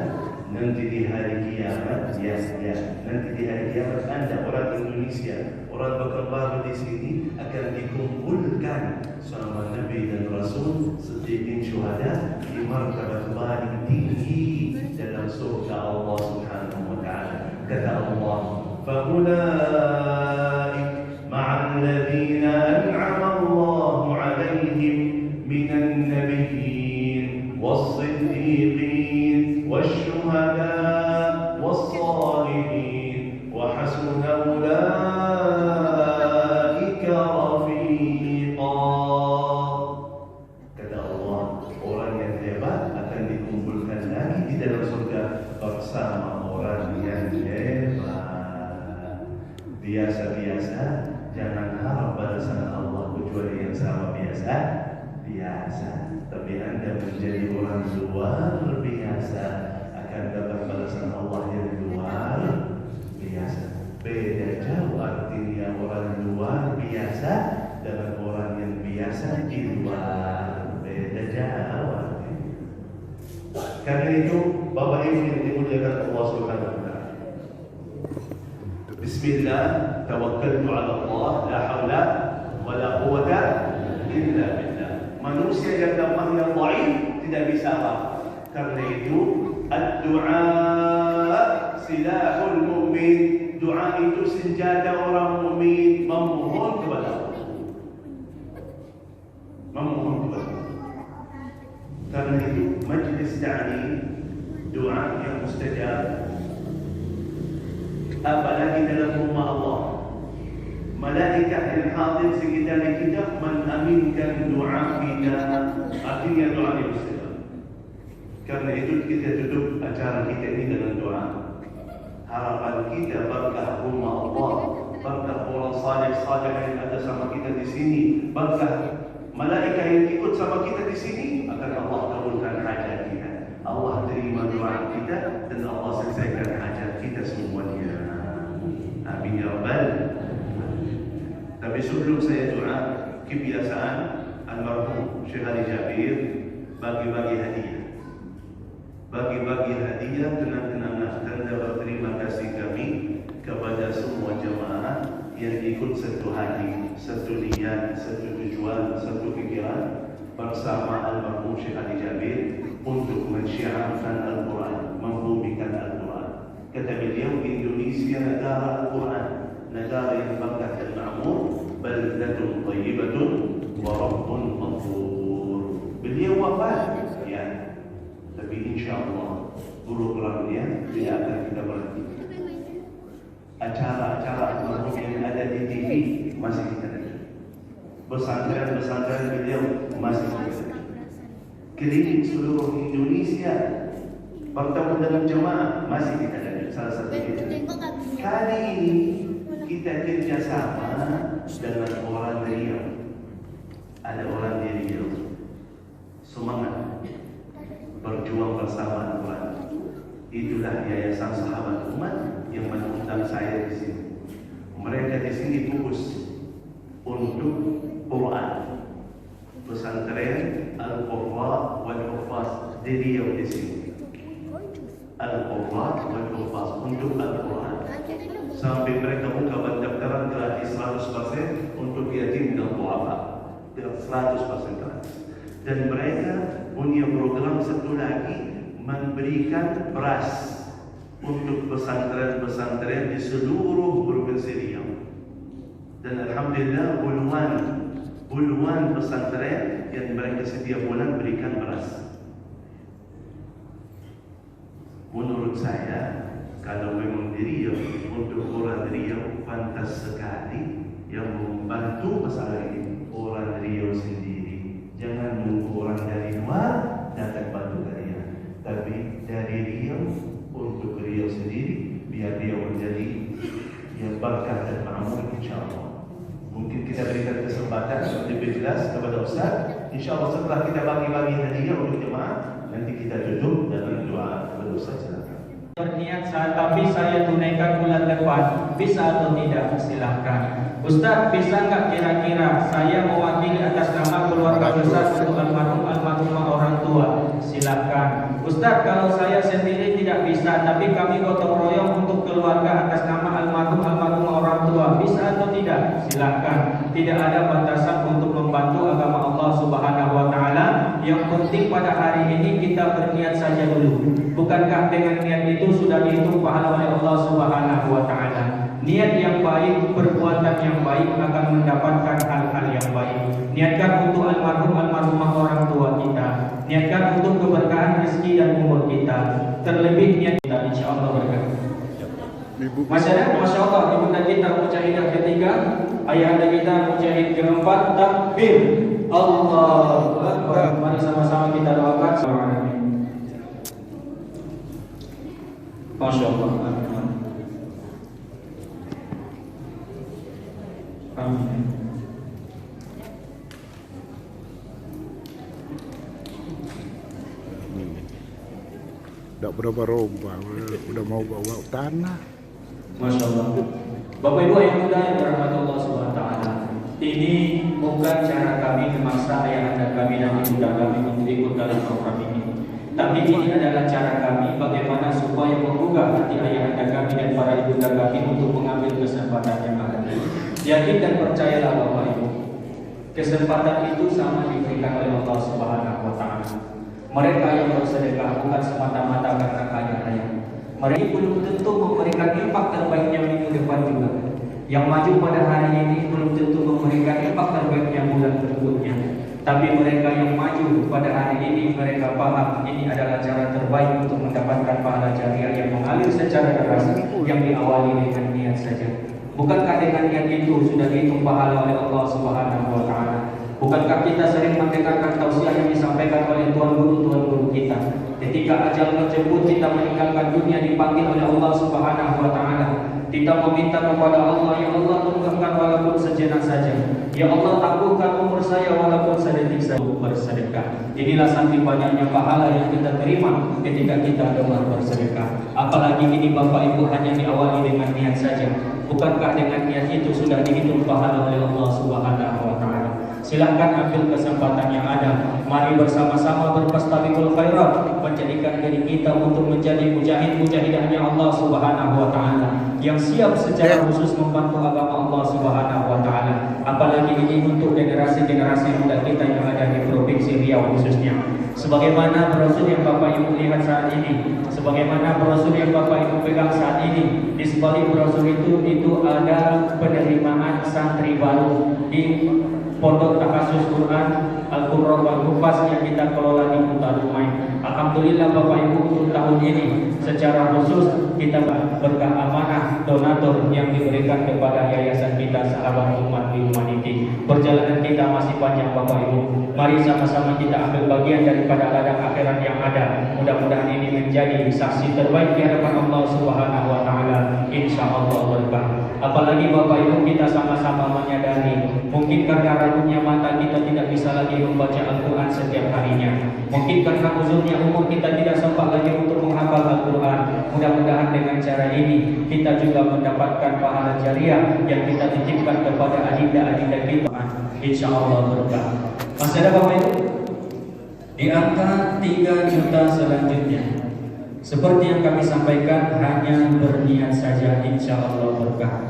nanti di hari kiamat, nanti di hari kiamat Anda orang Indonesia, orang berkembang di sini akan dikumpulkan sama Nabi dan Rasul, siddiqin, syuhada di martabat paling tinggi dalam surga Allah Subhanahu wa taala. Kata Allah, فَأُولَٰئِكَ مَعَ الَّذِينَ أَنْعَمَ اللَّهُ عَلَيْهِمْ مِنَ النَّبِيِّينَ وَالصِّدِّيقِينَ وَالشُّهَدَاءِ وَالصَّالِحِينَ وَحَسُنَ أُولَٰئِكَ رَفِيقًا. Kata Allah, orang yang hebat akan dikumpulkan lagi di dalam surga bersama orang yang hebat. Biasa-biasa, jangan harap balasan Allah kecuali yang sama biasa. Tapi Anda menjadi orang luar biasa akan dapat balasan Allah yang luar biasa. Beda jauh artinya orang luar biasa dengan orang yang biasa di luar. Beda jauh artinya. Karena itu Bapak Ibu yang dimuliakan Allah Subhanahu wa taala. Bismillah, tawakkaltu ala Allah, la haula wala quwwata illa billah. Manusia yang lemah, yang dhaif tidak bisa apa. Karena itu ad-du'a silahul mu'min. Doa itu senjata orang mukmin, memohon kepada Allah. Memohon kepada Allah. Karena itu majlis ta'lim doa yang mustajab. Apalagi dalam rumah Allah, malaikat yang hadir sekitar kita mengaminkan doa kita, artinya doa yang mustajab. Karena itu kita tutup acara kita ini dengan doa. Harapan kita berkah rumah Allah, berkah orang saleh-saleh yang ada sama kita di sini, berkah malaikat yang ikut sama kita di sini, akan Allah kabulkan hajat kita. Allah terima doa kita dan Allah selesaikan hajat kita semuanya. Amin ya rabbal. Tapi sebelum saya doa, kebiasaan almarhum Syekh Ali Jabir bagi-bagi hadiah. Bagi-bagi hadiah, kenang-kenangan tanda berterima kasih kami kepada semua jemaah yang ikut satu hati, satu niat, satu tujuan, satu pikiran bersama almarhum Syekh Ali Jabir untuk mensyiarkan Al-Quran, membumikan Al-Quran. Kata beliau, Indonesia negara Al-Quran, negara yang berkah dan makmur, baldatun thayyibatun wa rabbun ghafur. Beliau wafat, ya. Tapi insyaAllah programnya tidak akan kita berhenti. Acara-acara almarhum yang ada di TV masih kita ada. Pesantren-pesantren beliau masih kita ada. Keliling seluruh Indonesia bertemu dengan jemaah masih kita ada. Salah satu kita. Kali ini kita kerjasama dengan orang Riau. Ada orang di Riau. Semangat berjuang bersama Al-Quran. Itulah Yayasan Sahabat Umat yang mengundang saya di sini. Mereka di sini fokus untuk Quran. Pesantren Al-Qurra wal Hufaz di Riau di sini. Al-Qurra wal Hufaz untuk Al-Quran. Sampai mereka buka pendaftaran gratis 100% untuk yatim dan duafa. 100% gratis. Dan mereka punya program satu lagi, memberikan beras untuk pesantren-pesantren di seluruh provinsi Riau. Dan alhamdulillah puluhan pesantren yang mereka setiap bulan berikan beras. Menurut saya, kalau memang di Riau, untuk orang Riau pantas sekali yang membantu masalah ini orang Riau sendiri. Jangan menunggu orang dari luar datang bantu kalian, tapi dari Riau untuk Riau sendiri, biar Riau menjadi yang berkah dan makmur insyaAllah. Mungkin kita berikan kesempatan lebih jelas kepada Ustaz. InsyaAllah setelah kita bagi-bagi hadiah untuk jemaah, nanti kita tutup dengan doa kepada Ustaz. Berniat saat tapi saya tunaikan bulan depan? Bisa atau tidak? Silahkan. Ustaz, bisa nggak kira-kira saya mewakili atas nama keluarga besar untuk almarhumah orang tua? Silahkan. Ustaz, kalau saya sendiri tidak bisa, tapi kami gotong royong untuk keluarga atas nama almarhumah orang tua, bisa atau tidak? Silahkan. Tidak ada batasan untuk membantu agama Allah Subhanahu wa Ta'ala. Yang penting pada hari ini kita berniat saja dulu. Bukankah dengan niat itu sudah dihitung pahala oleh Allah Subhanahu wa Ta'ala? Niat yang baik, perbuatan yang baik akan mendapatkan hal-hal yang baik. Niatkan untuk almarhumah orang tua kita. Niatkan untuk keberkahan rezeki dan umur kita. Terlebih niat kita, insyaallah berkah. Masyarakat, masya Allah, ibunda kita mujahidah ketiga, ayahanda kita mujahid keempat, takbir, Allahu Akbar. Mari sama-sama kita doakan. Masya Allah. Amin. Tak berapa roba, udah mau bawa tanah. Masya Allah. Bapak Ibu yang muda yang dirahmati Allah Subhanahu wa Ta'ala, ini bukan cara kami memaksa ayahanda kami dan ibunda kami untuk ikut dalam program ini. Tapi ini adalah cara kami bagaimana supaya menggugah hati ayahanda kami dan para ibunda kami untuk mengambil kesempatan yang ada. Yakin dan percayalah Bapak Ibu, kesempatan itu sama diberikan oleh Allah Subhanahu wa Ta'ala. Mereka yang bersedekah bukan semata-mata karena kaya raya. Mereka belum tentu memberikan impak terbaiknya minggu depan juga. Yang maju pada hari ini belum tentu memberikan impak terbaiknya bulan berikutnya. Tapi mereka yang maju pada hari ini, mereka paham ini adalah cara terbaik untuk mendapatkan pahala jariah yang mengalir secara deras, yang diawali dengan niat saja. Bukankah dengan niat itu sudah dihitung pahala oleh Allah Subhanahu wa Ta'ala? Bukankah kita sering mendengarkan tausiah yang disampaikan oleh tuan guru kita? Ketika ajal menjemput kita meninggalkan dunia, dipanggil oleh Allah Subhanahu wa Ta'ala. Kita meminta kepada Allah, ya Allah tunggahkan walaupun sejenak saja. Ya Allah tangguhkan umur saya walaupun sedetik saja bersedekah. Inilah saking banyaknya pahala yang kita terima ketika kita gemar bersedekah. Apalagi ini Bapak Ibu hanya diawali dengan niat saja. Bukankah dengan niat itu sudah dihitung pahala oleh Allah Subhanahu wa Ta'ala? Silahkan ambil kesempatan yang ada. Mari bersama-sama berfastabiqul khairat, menjadikan diri kita untuk menjadi mujahid-mujahidahnya Allah Subhanahu wa Ta'ala, yang siap secara khusus membantu agama Allah Subhanahu wa Ta'ala. Apalagi ini untuk generasi-generasi muda kita yang ada di Provinsi Riau khususnya. Sebagaimana brosur yang Bapak Ibu lihat saat ini, sebagaimana brosur yang Bapak Ibu pegang saat ini, di sebalik brosur itu ada penerimaan santri baru di Pondok Takhasus Quran Al-Qurra wal Hufaz yang kita kelola di Kota Dumai. Alhamdulillah Bapak Ibu, untuk tahun ini secara khusus kita berkah amanah donatur yang diberikan kepada yayasan kita Sahabat Umat Humanity. Perjalanan kita masih panjang Bapak Ibu. Mari sama-sama kita ambil bagian daripada ladang akhirat yang ada. Mudah-mudahan ini menjadi saksi terbaik di hadapan Allah Subhanahu wa Ta'ala, insyaallah berkah. Apalagi Bapak Ibu, kita sama-sama menyadari mungkin karena rapuhnya mata kita tidak bisa lagi membaca Al-Quran setiap harinya. Mungkin karena uzurnya umur kita tidak sempat lagi untuk menghafal Al-Quran. Mudah-mudahan dengan cara ini kita juga mendapatkan pahala jariah yang kita titipkan kepada adinda-adinda kita, insyaallah berkah. Masih ada Bapak Ibu? Di angka 3 juta selanjutnya, seperti yang kami sampaikan, hanya berniat saja, insyaallah berkah.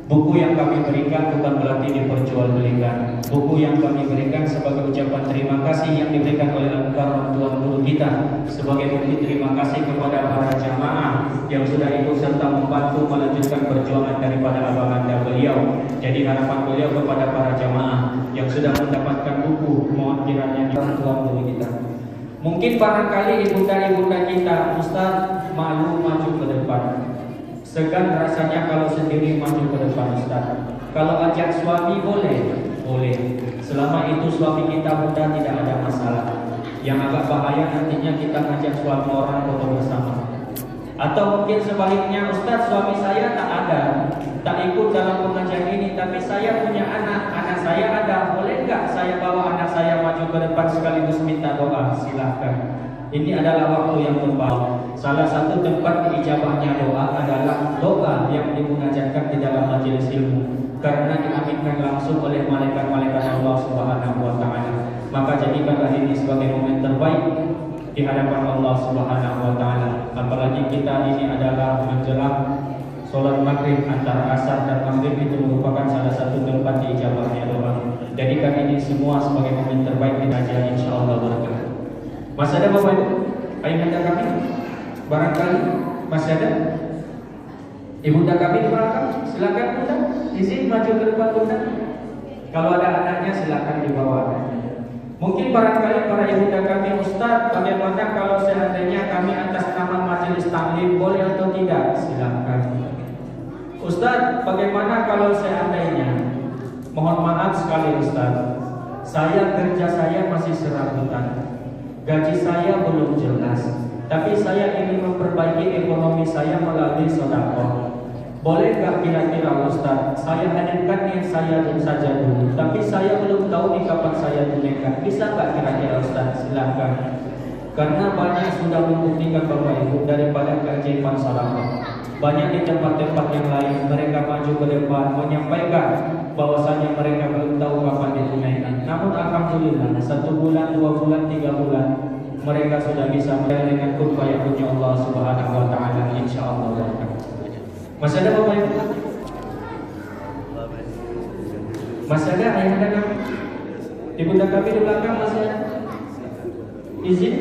Buku yang kami berikan bukan berarti diperjualbelikan. Buku yang kami berikan sebagai ucapan terima kasih yang diberikan oleh Al-Karam Tuan Guru kita, sebagai bukti terima kasih kepada para jamaah yang sudah ikut serta membantu melanjutkan perjuangan daripada abang-abang beliau. Jadi harapan beliau kepada para jamaah yang sudah mendapatkan buku, mohon kiranya Tuan Guru kita. Mungkin barangkali ibunda-ibunda kita, Ustaz, malu maju ke depan. Segan rasanya kalau sendiri maju ke depan Ustaz. Kalau ajak suami boleh, boleh. Selama itu suami kita muda tidak ada masalah. Yang agak bahaya nantinya kita ngajak suami orang foto bersama. Atau mungkin sebaliknya, Ustaz suami saya tak ada, tak ikut dalam pengajian ini, tapi saya punya anak saya ada. Boleh nggak saya bawa anak saya maju ke depan sekaligus minta doa? Silahkan. Ini adalah waktu yang tepat. Salah satu tempat diijabahnya doa adalah doa yang diadakan di dalam majelis ilmu karena diaminkan langsung oleh malaikat-malaikat Allah Subhanahu wa taala. Maka jadikanlah ini sebagai momen terbaik di hadapan Allah Subhanahu wa taala. Apalagi kita ini adalah menjelang sholat maghrib, antara asar dan maghrib itu merupakan salah satu tempat diijabahnya doa. Jadikan ini semua sebagai momen terbaik kita aja, insyaallah barakatuh. Masih ada Bapak Ibu? Ayahanda kami? Barangkali masih ada? Ibunda kami di belakang, silakan Bunda, izin maju ke depan Bunda. Kalau ada anaknya silakan dibawa. Mungkin barangkali para ibunda kami, Ustaz, bagaimana kalau seandainya kami atas nama majelis taklim boleh atau tidak? Silakan. Ustaz, bagaimana kalau seandainya? Mohon maaf sekali Ustaz, kerja saya masih serabutan, gaji saya belum jelas, tapi saya ingin memperbaiki ekonomi saya melalui sedekah. Bolehkah kira-kira Ustaz, saya hadirkan niat saya saja dulu, tapi saya belum tahu di kapan saya tunaikan. Bisa nggak kira-kira Ustaz? Silakan. Karena banyak sudah membuktikan Bapak Ibu daripada keajaiban sedekah. Banyak di tempat-tempat yang lain mereka maju ke depan menyampaikan bahwasanya mereka belum tahu kapan ditunaikan. Namun alhamdulillah 1 bulan, 2 bulan, 3 bulan mereka sudah bisa melihat dengan kun fayakun Allah Subhanahu wa taala, insyaallah. Masih ada Bapak Ibu? Masih ada ayahanda kami? Ibunda kami di belakang masih ada? Izin?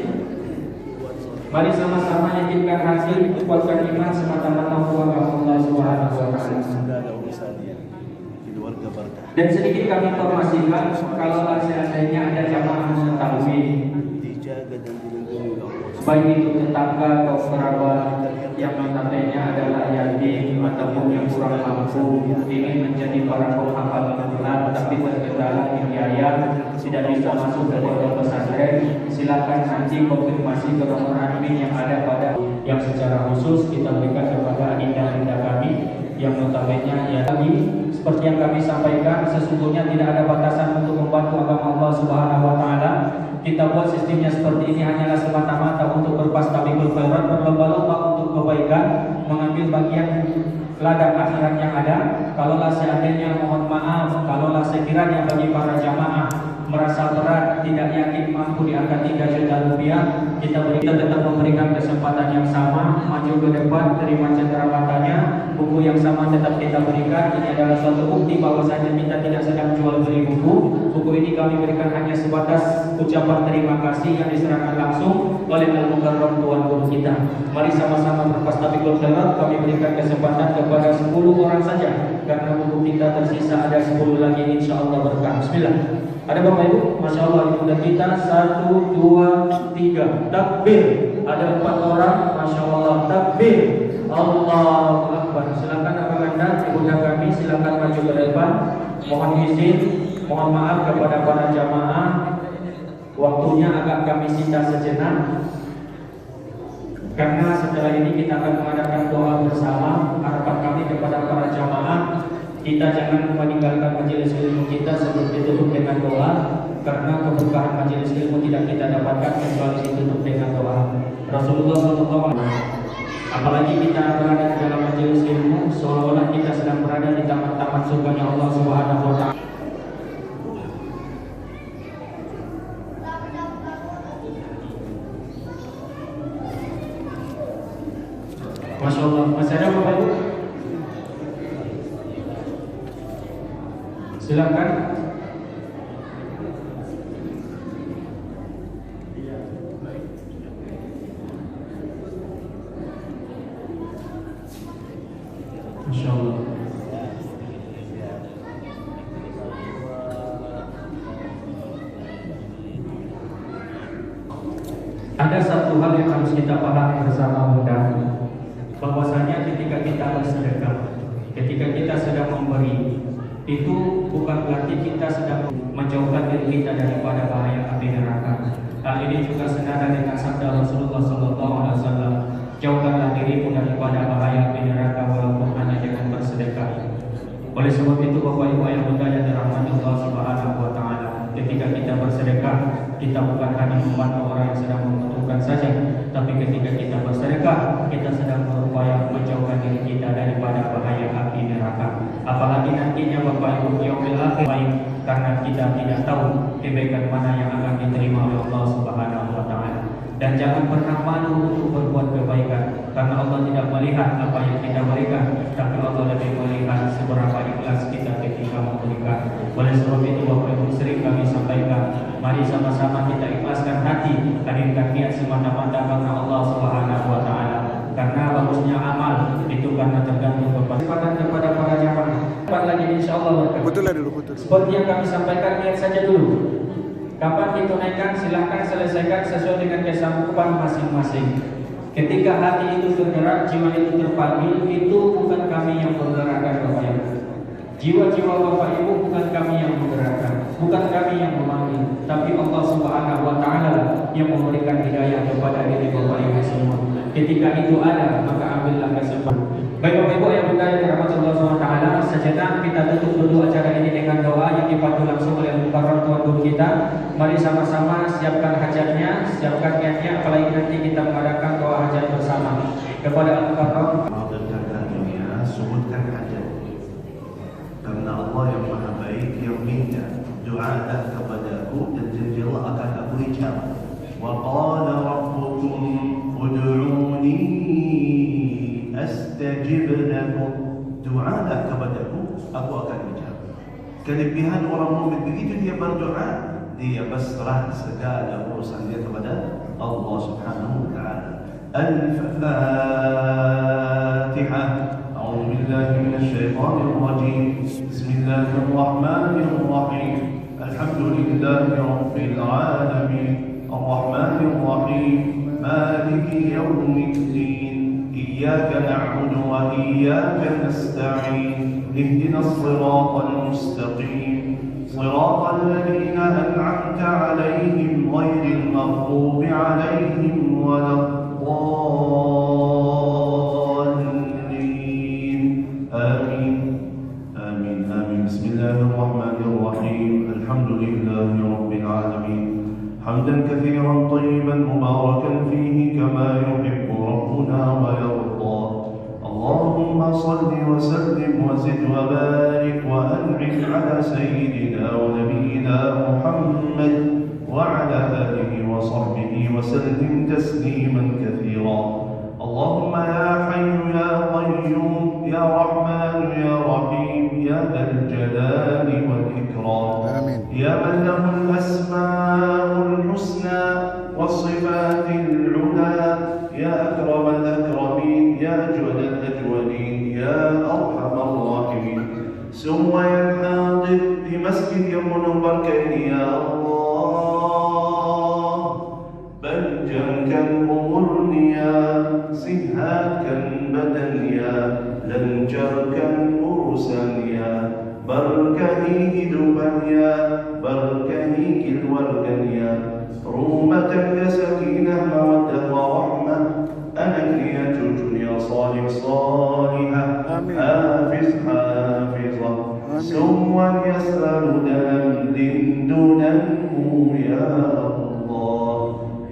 Mari sama-sama yakinkan hasil, kuatkan iman semata-mata untuk Allah Subhanahu wa taala. Dan sedikit kami informasikan kalau seandainya ada jamaah taklim, baik itu tetangga atau kerabat yang notabene adalah yatim ataupun yang kurang mampu ingin menjadi para penghafal Al-Quran tapi terkendala biaya tidak bisa masuk ke pondok pesantren, silakan nanti konfirmasi ke nomor admin yang ada pada yang secara khusus kita berikan kepada adinda-adinda kami yang notabene ya lagi seperti yang kami sampaikan, sesungguhnya tidak ada batasan untuk membantu agama Allah Subhanahu wa taala. Kita buat sistemnya seperti ini hanyalah semata-mata untuk berfastabiqul khairat, berlomba-lomba untuk kebaikan, mengambil bagian ladang akhirat yang ada. Kalaulah seandainya, mohon maaf, kalaulah sekiranya bagi para jamaah merasa berat, tidak yakin mampu di angka 3 juta rupiah, kita tetap memberikan kesempatan yang sama, maju ke depan, terima cenderamatanya, buku yang sama tetap kita berikan. Ini adalah suatu bukti bahwasanya kita tidak sedang jual beli buku. Buku ini kami berikan hanya sebatas ucapan terima kasih yang diserahkan langsung oleh Al-Mukarram Tuan Guru kita. Mari sama-sama berfastabiqul khairat, kami berikan kesempatan kepada 10 orang saja karena buku kita tersisa ada 10 lagi, insyaallah berkah. Bismillah. Ada Bapak Ibu, Masya Allah ibunda kita 1, 2, 3 takbir. Ada 4 orang, Masya Allah takbir. Allahu Akbar. Silakan abang-abang ibunda kami silakan maju ke depan. Mohon izin, mohon maaf kepada para jamaah, waktunya agak kami sita sejenak karena setelah ini kita akan mengadakan doa bersama. Harapan kami kepada para jamaah, kita jangan meninggalkan majelis ilmu kita sebelum ditutup dengan doa, karena keberkahan majelis ilmu tidak kita dapatkan kecuali ditutup dengan doa. Rasulullah SAW, apalagi kita berada di dalam majelis ilmu, seolah-olah kita sedang berada di taman-taman surganya Allah Subhanahu wa taala. Masya Allah, masih ada Bapak Ibu? Silakan. Masya Allah. Ada satu hal yang harus kita pahami bersama Bunda, bahwasanya ketika kita bersedekah, ketika kita sedang memberi, itu bukan berarti kita sedang menjauhkan diri kita daripada bahaya api neraka. Hal ini juga senada dengan sabda Rasulullah SAW, jauhkanlah dirimu daripada bahaya api neraka walaupun hanya dengan bersedekah. Oleh sebab itu Bapak Ibu ayah bunda yang dirahmati Allah Subhanahu wa taala, ketika kita bersedekah, kita bukan hanya membantu orang yang sedang membutuhkan saja, tapi ketika kita bersedekah, kita sedang berupaya menjauhkan diri kita daripada bahaya api neraka nantinya Bapak Ibu yaumil akhir baik, karena kita tidak tahu kebaikan mana yang akan diterima oleh Allah Subhanahu wa taala. Dan jangan pernah malu untuk berbuat kebaikan, karena Allah tidak melihat apa yang kita berikan, tapi Allah lebih melihat seberapa ikhlas kita ketika memberikan. Oleh sebab itu Bapak Ibu, sering kami sampaikan, mari sama-sama kita ikhlaskan hati, hadirkan niat semata-mata karena Allah Subhanahu wa taala. Karena bagusnya amal itu karena tergantung kepada para jamaah. Kapan lagi insyaallah berkat. Betul lah dulu, betul. Seperti yang kami sampaikan, niat saja dulu. Kapan ditunaikan silahkan selesaikan sesuai dengan kesanggupan masing-masing. Ketika hati itu tergerak, jiwa itu terpanggil, itu bukan kami yang menggerakkan Bapak Ibu. Jiwa-jiwa Bapak Ibu bukan kami yang menggerakkan, bukan kami yang memanggil, tapi Allah Subhanahu wa taala yang memberikan hidayah kepada diri Bapak Ibu semua. Ketika itu ada, maka ambillah kesempatan. Baik Bapak Ibu yang berkah dirahmati Allah Subhanahu wa taala, sejenak kita tutup dulu acara ini dengan doa yang dipandu langsung oleh Mukarram Tuan Guru kita. Mari sama-sama siapkan hajatnya, siapkan niatnya, apalagi nanti kita mengadakan doa hajat bersama kepada Al-Mukarram. Sebutkan hajat, karena Allah yang Maha Baik yang minta doa kepadaku dan janji Allah akan aku ijabah. Wa qala rabbukum ud'uni astajib lakum. Doa kepadaku, aku akan ijabah. Kelebihan orang mukmin begitu dia berdoa, dia berserah segala urusan dia kepada Allah Subhanahu wa taala. Al-Fatihah. أعوذ بالله من الشيطان الرجيم. بسم الله الرحمن الرحيم. الحمد لله رب العالمين. الرحمن الرحيم. مالك يوم الدين. إياك نعبد وإياك نستعين. اهدنا الصراط المستقيم. صراط الذين أنعمت عليهم غير المغضوب عليهم ولا الضالين. آمين آمين آمين. بسم الله الرحمن الرحيم. الحمد لله رب العالمين. حمدا كثيرا طيبا مباركا فيه كما يحب ربنا ويرضى. اللهم صل وسلم وزد وبارك وأنعم على سيدنا ونبينا محمد وعلى آله وصحبه وسلم تسليما كثيرا. اللهم يا حي يا قيوم يا رحمن يا رحيم يا ذا الجلال والإكرام. آمين. يا من له الأسماء الحسنى والصفات العلى. يا أكرم الأكرمين يا أجود الأجودين يا أرحم الراحمين. سوى الحاضر في مسجد يمنبر يا الله. بنجا كالأمرنيا سهاد كالبدنيا لنجر كالمرسنيا بركهي دبنيا بركهي كالورقنيا رومة كسكينة مودة ورحمة. أنا كرية الدنيا صالح صالحة حافظ حافظة سوى يسأل دم دونه يا الله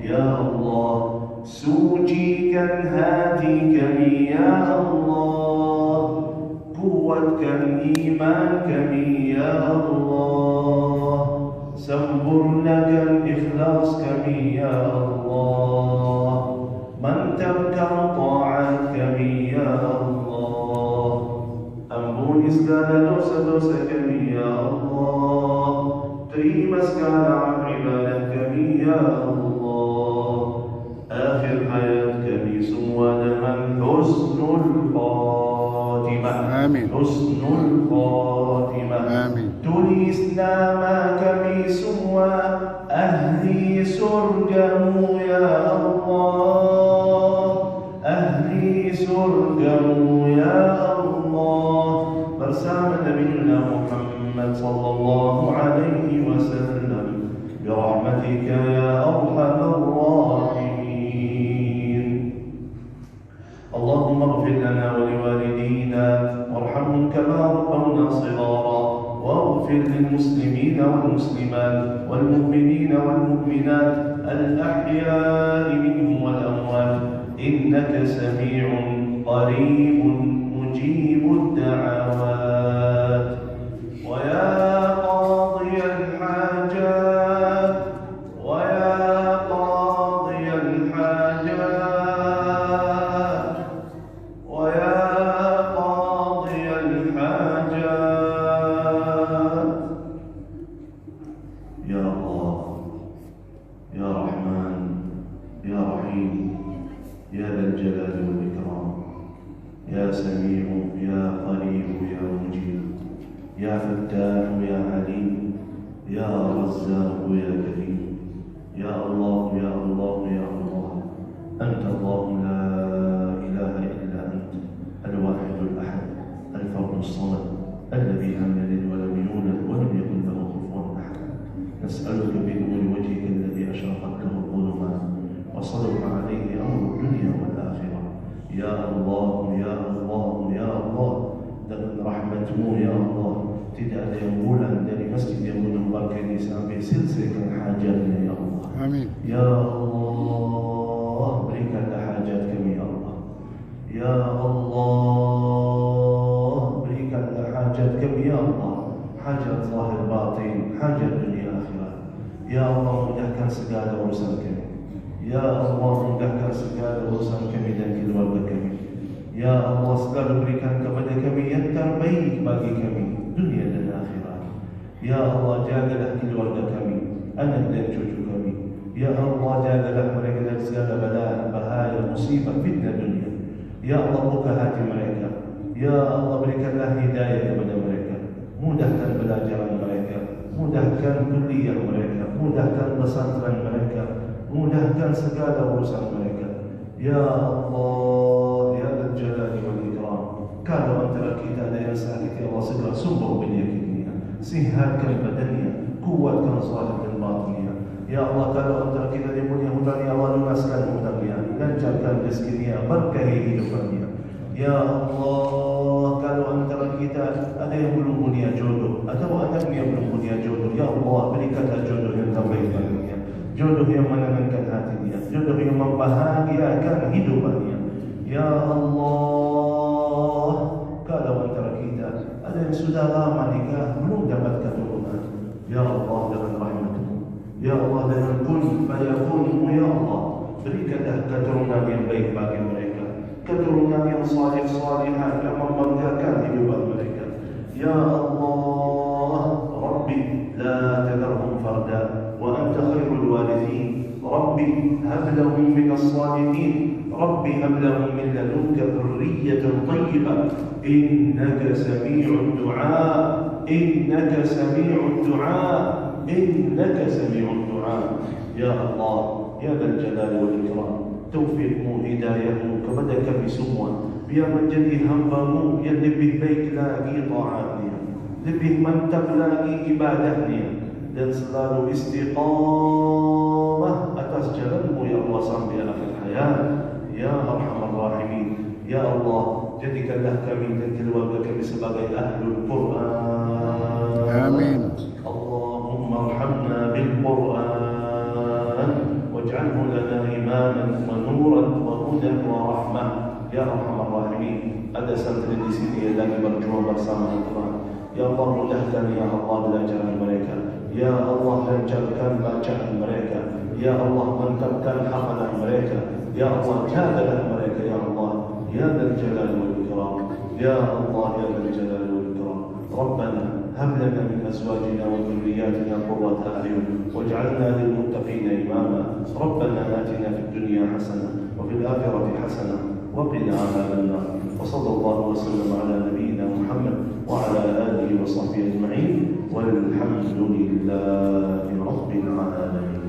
يا الله. سوجي كان هاتي كمي يا الله. قوة كان إيمان كمي يا الله. سنبرنا كان إخلاص كمي يا الله. من تبكى طاعات كمي يا الله. أمبوني سكان دوسة دوسة كمي يا الله. تريم سكان عن عبادة كمي يا الله. آخر حياة كمي سوى من حسن الخاتمة. آمين. حسن الخاتمة. آمين. تنسنا ما كمي سوى أهلي سرجم يا الله. أهلي سرجم يا الله. bersama نبينا محمد صلى الله عليه وسلم برحمتك يا أرحم الراحمين. اللهم اغفر لنا ولوالدينا وارحمهم كما ربونا صغارا. واغفر للمسلمين والمسلمات والمؤمنين والمؤمنات الأحياء منهم والأموات إنك سميع قريب مجيب الدعوات. سميع يا قريب يا مجيب يا فتاح يا عليم يا رزاق يا كريم يا الله يا الله يا الله أنت الله لا إله إلا أنت الواحد الأحد الفرد الصمد الذي لم يلد ولم يولد ولم يكن له كفوا أحد نسألك بنور وجهك الذي أشرقت له الظلمات وصلح عليه أمر الدنيا والآخرة يا الله يا الله يا الله dengan rahmatmu ya Allah tidak ada yang bulan dari masjid yang menumbalkan ini sampai silsilkan hajatnya ya Allah. Amin. Ya Allah berikanlah hajat kami ya Allah. Ya Allah berikanlah hajat kami ya Allah. Hajat zahir batin, hajat dunia akhirat. Ya Allah mudahkan segala urusan kami. Ya Allah mudahkan segala urusan kami dan keluarga kami. Ya Allah selalu berikan kepada kami yang terbaik bagi kami dunia dan akhirat. Ya Allah jagalah keluarga kami, anak dan cucu kami. Ya Allah jagalah mereka dari segala bala, bahaya, musibah, fitnah dunia. Ya Allah buka hati mereka. Ya Allah berikanlah hidayah kepada mereka. Mudahkan pelajaran mereka, mudahkan kuliah mereka, mudahkan pesantren mereka, mudahkan segala urusan mereka. Ya Allah, ya Dzal Jalali wal Ikram. Kalau antara kita ada yang sakit, ya Allah segera sembuh penyakitnya, sihatkan badannya, kuatkan zahir dan batinnya. Ya Allah, kalau antara kita ada punya hutang, ya Allah lunaskan hutangnya, lancarkan rezekinya, berkahi hidupannya. Ya Allah, kalau antara kita ada yang belum punya jodoh atau anaknya belum punya jodoh, ya Allah berikanlah jodoh yang terbaik baginya, jodoh yang menenangkan hatinya, jodoh yang membahagiakan hidupannya. Ya Allah, kalau antara kita ada yang sudah lama nikah belum dapat keturunan, ya Allah dengan rahmat-Mu, ya Allah dengan kun fayakun-Mu, ya Allah berikanlah keturunan yang baik bagi mereka, keturunan yang salih-salihat yang membanggakan hidupan mereka. Ya Allah, Rabbi la tadarhum farda wa anta khairul warithin. Rabbi hab lahum min as-salihin. Rabbi hab lahum min ladunka dhurriyyatan tayyibah. Innaka sami'ud du'a. Innaka sami'ud du'a. Innaka sami'ud du'a. Ya Allah, ya Dzal Jalali wal Ikram, taufikmu, hidayahmu kepada kami semua, biar menjadi hamba-Mu yang lebih baik lagi taatnya, lebih mantap lagi ibadahnya, dan selalu istiqamah atas jalan-Mu ya Allah sampai akhir hayat. Ya Arhamar Rahimin, ya Allah jadikanlah kami dan keluarga kami sebagai ahlul Quran. Amin. Allahumma arhamna bil Quran waj'alhu lana imaman wa nuran wa hudan wa rahmah. Ya Arhamar Rahimin, ada santri di sini yang lagi berjuang bersama Al-Quran. Ya Allah mudahkan ya Allah belajaran mereka. Ya Allah lancarkan bacaan mereka. Ya Allah mantapkan hafalan mereka. Ya Allah jagalah mereka ya Allah. Ya Dzal Jalali wal Ikram. Ya Allah ya Dzal Jalali wal Ikram. Rabbana hab lana min azwajina wa dhurriyyatina qurrata a'yun waj'alna lil muttaqina imama. Rabbana atina fid dunya hasanah wa fil akhirati hasanah وقنا عذاب النار. وصلى الله وسلم على نبينا محمد وعلى آله وصحبه أجمعين والحمد لله رب العالمين.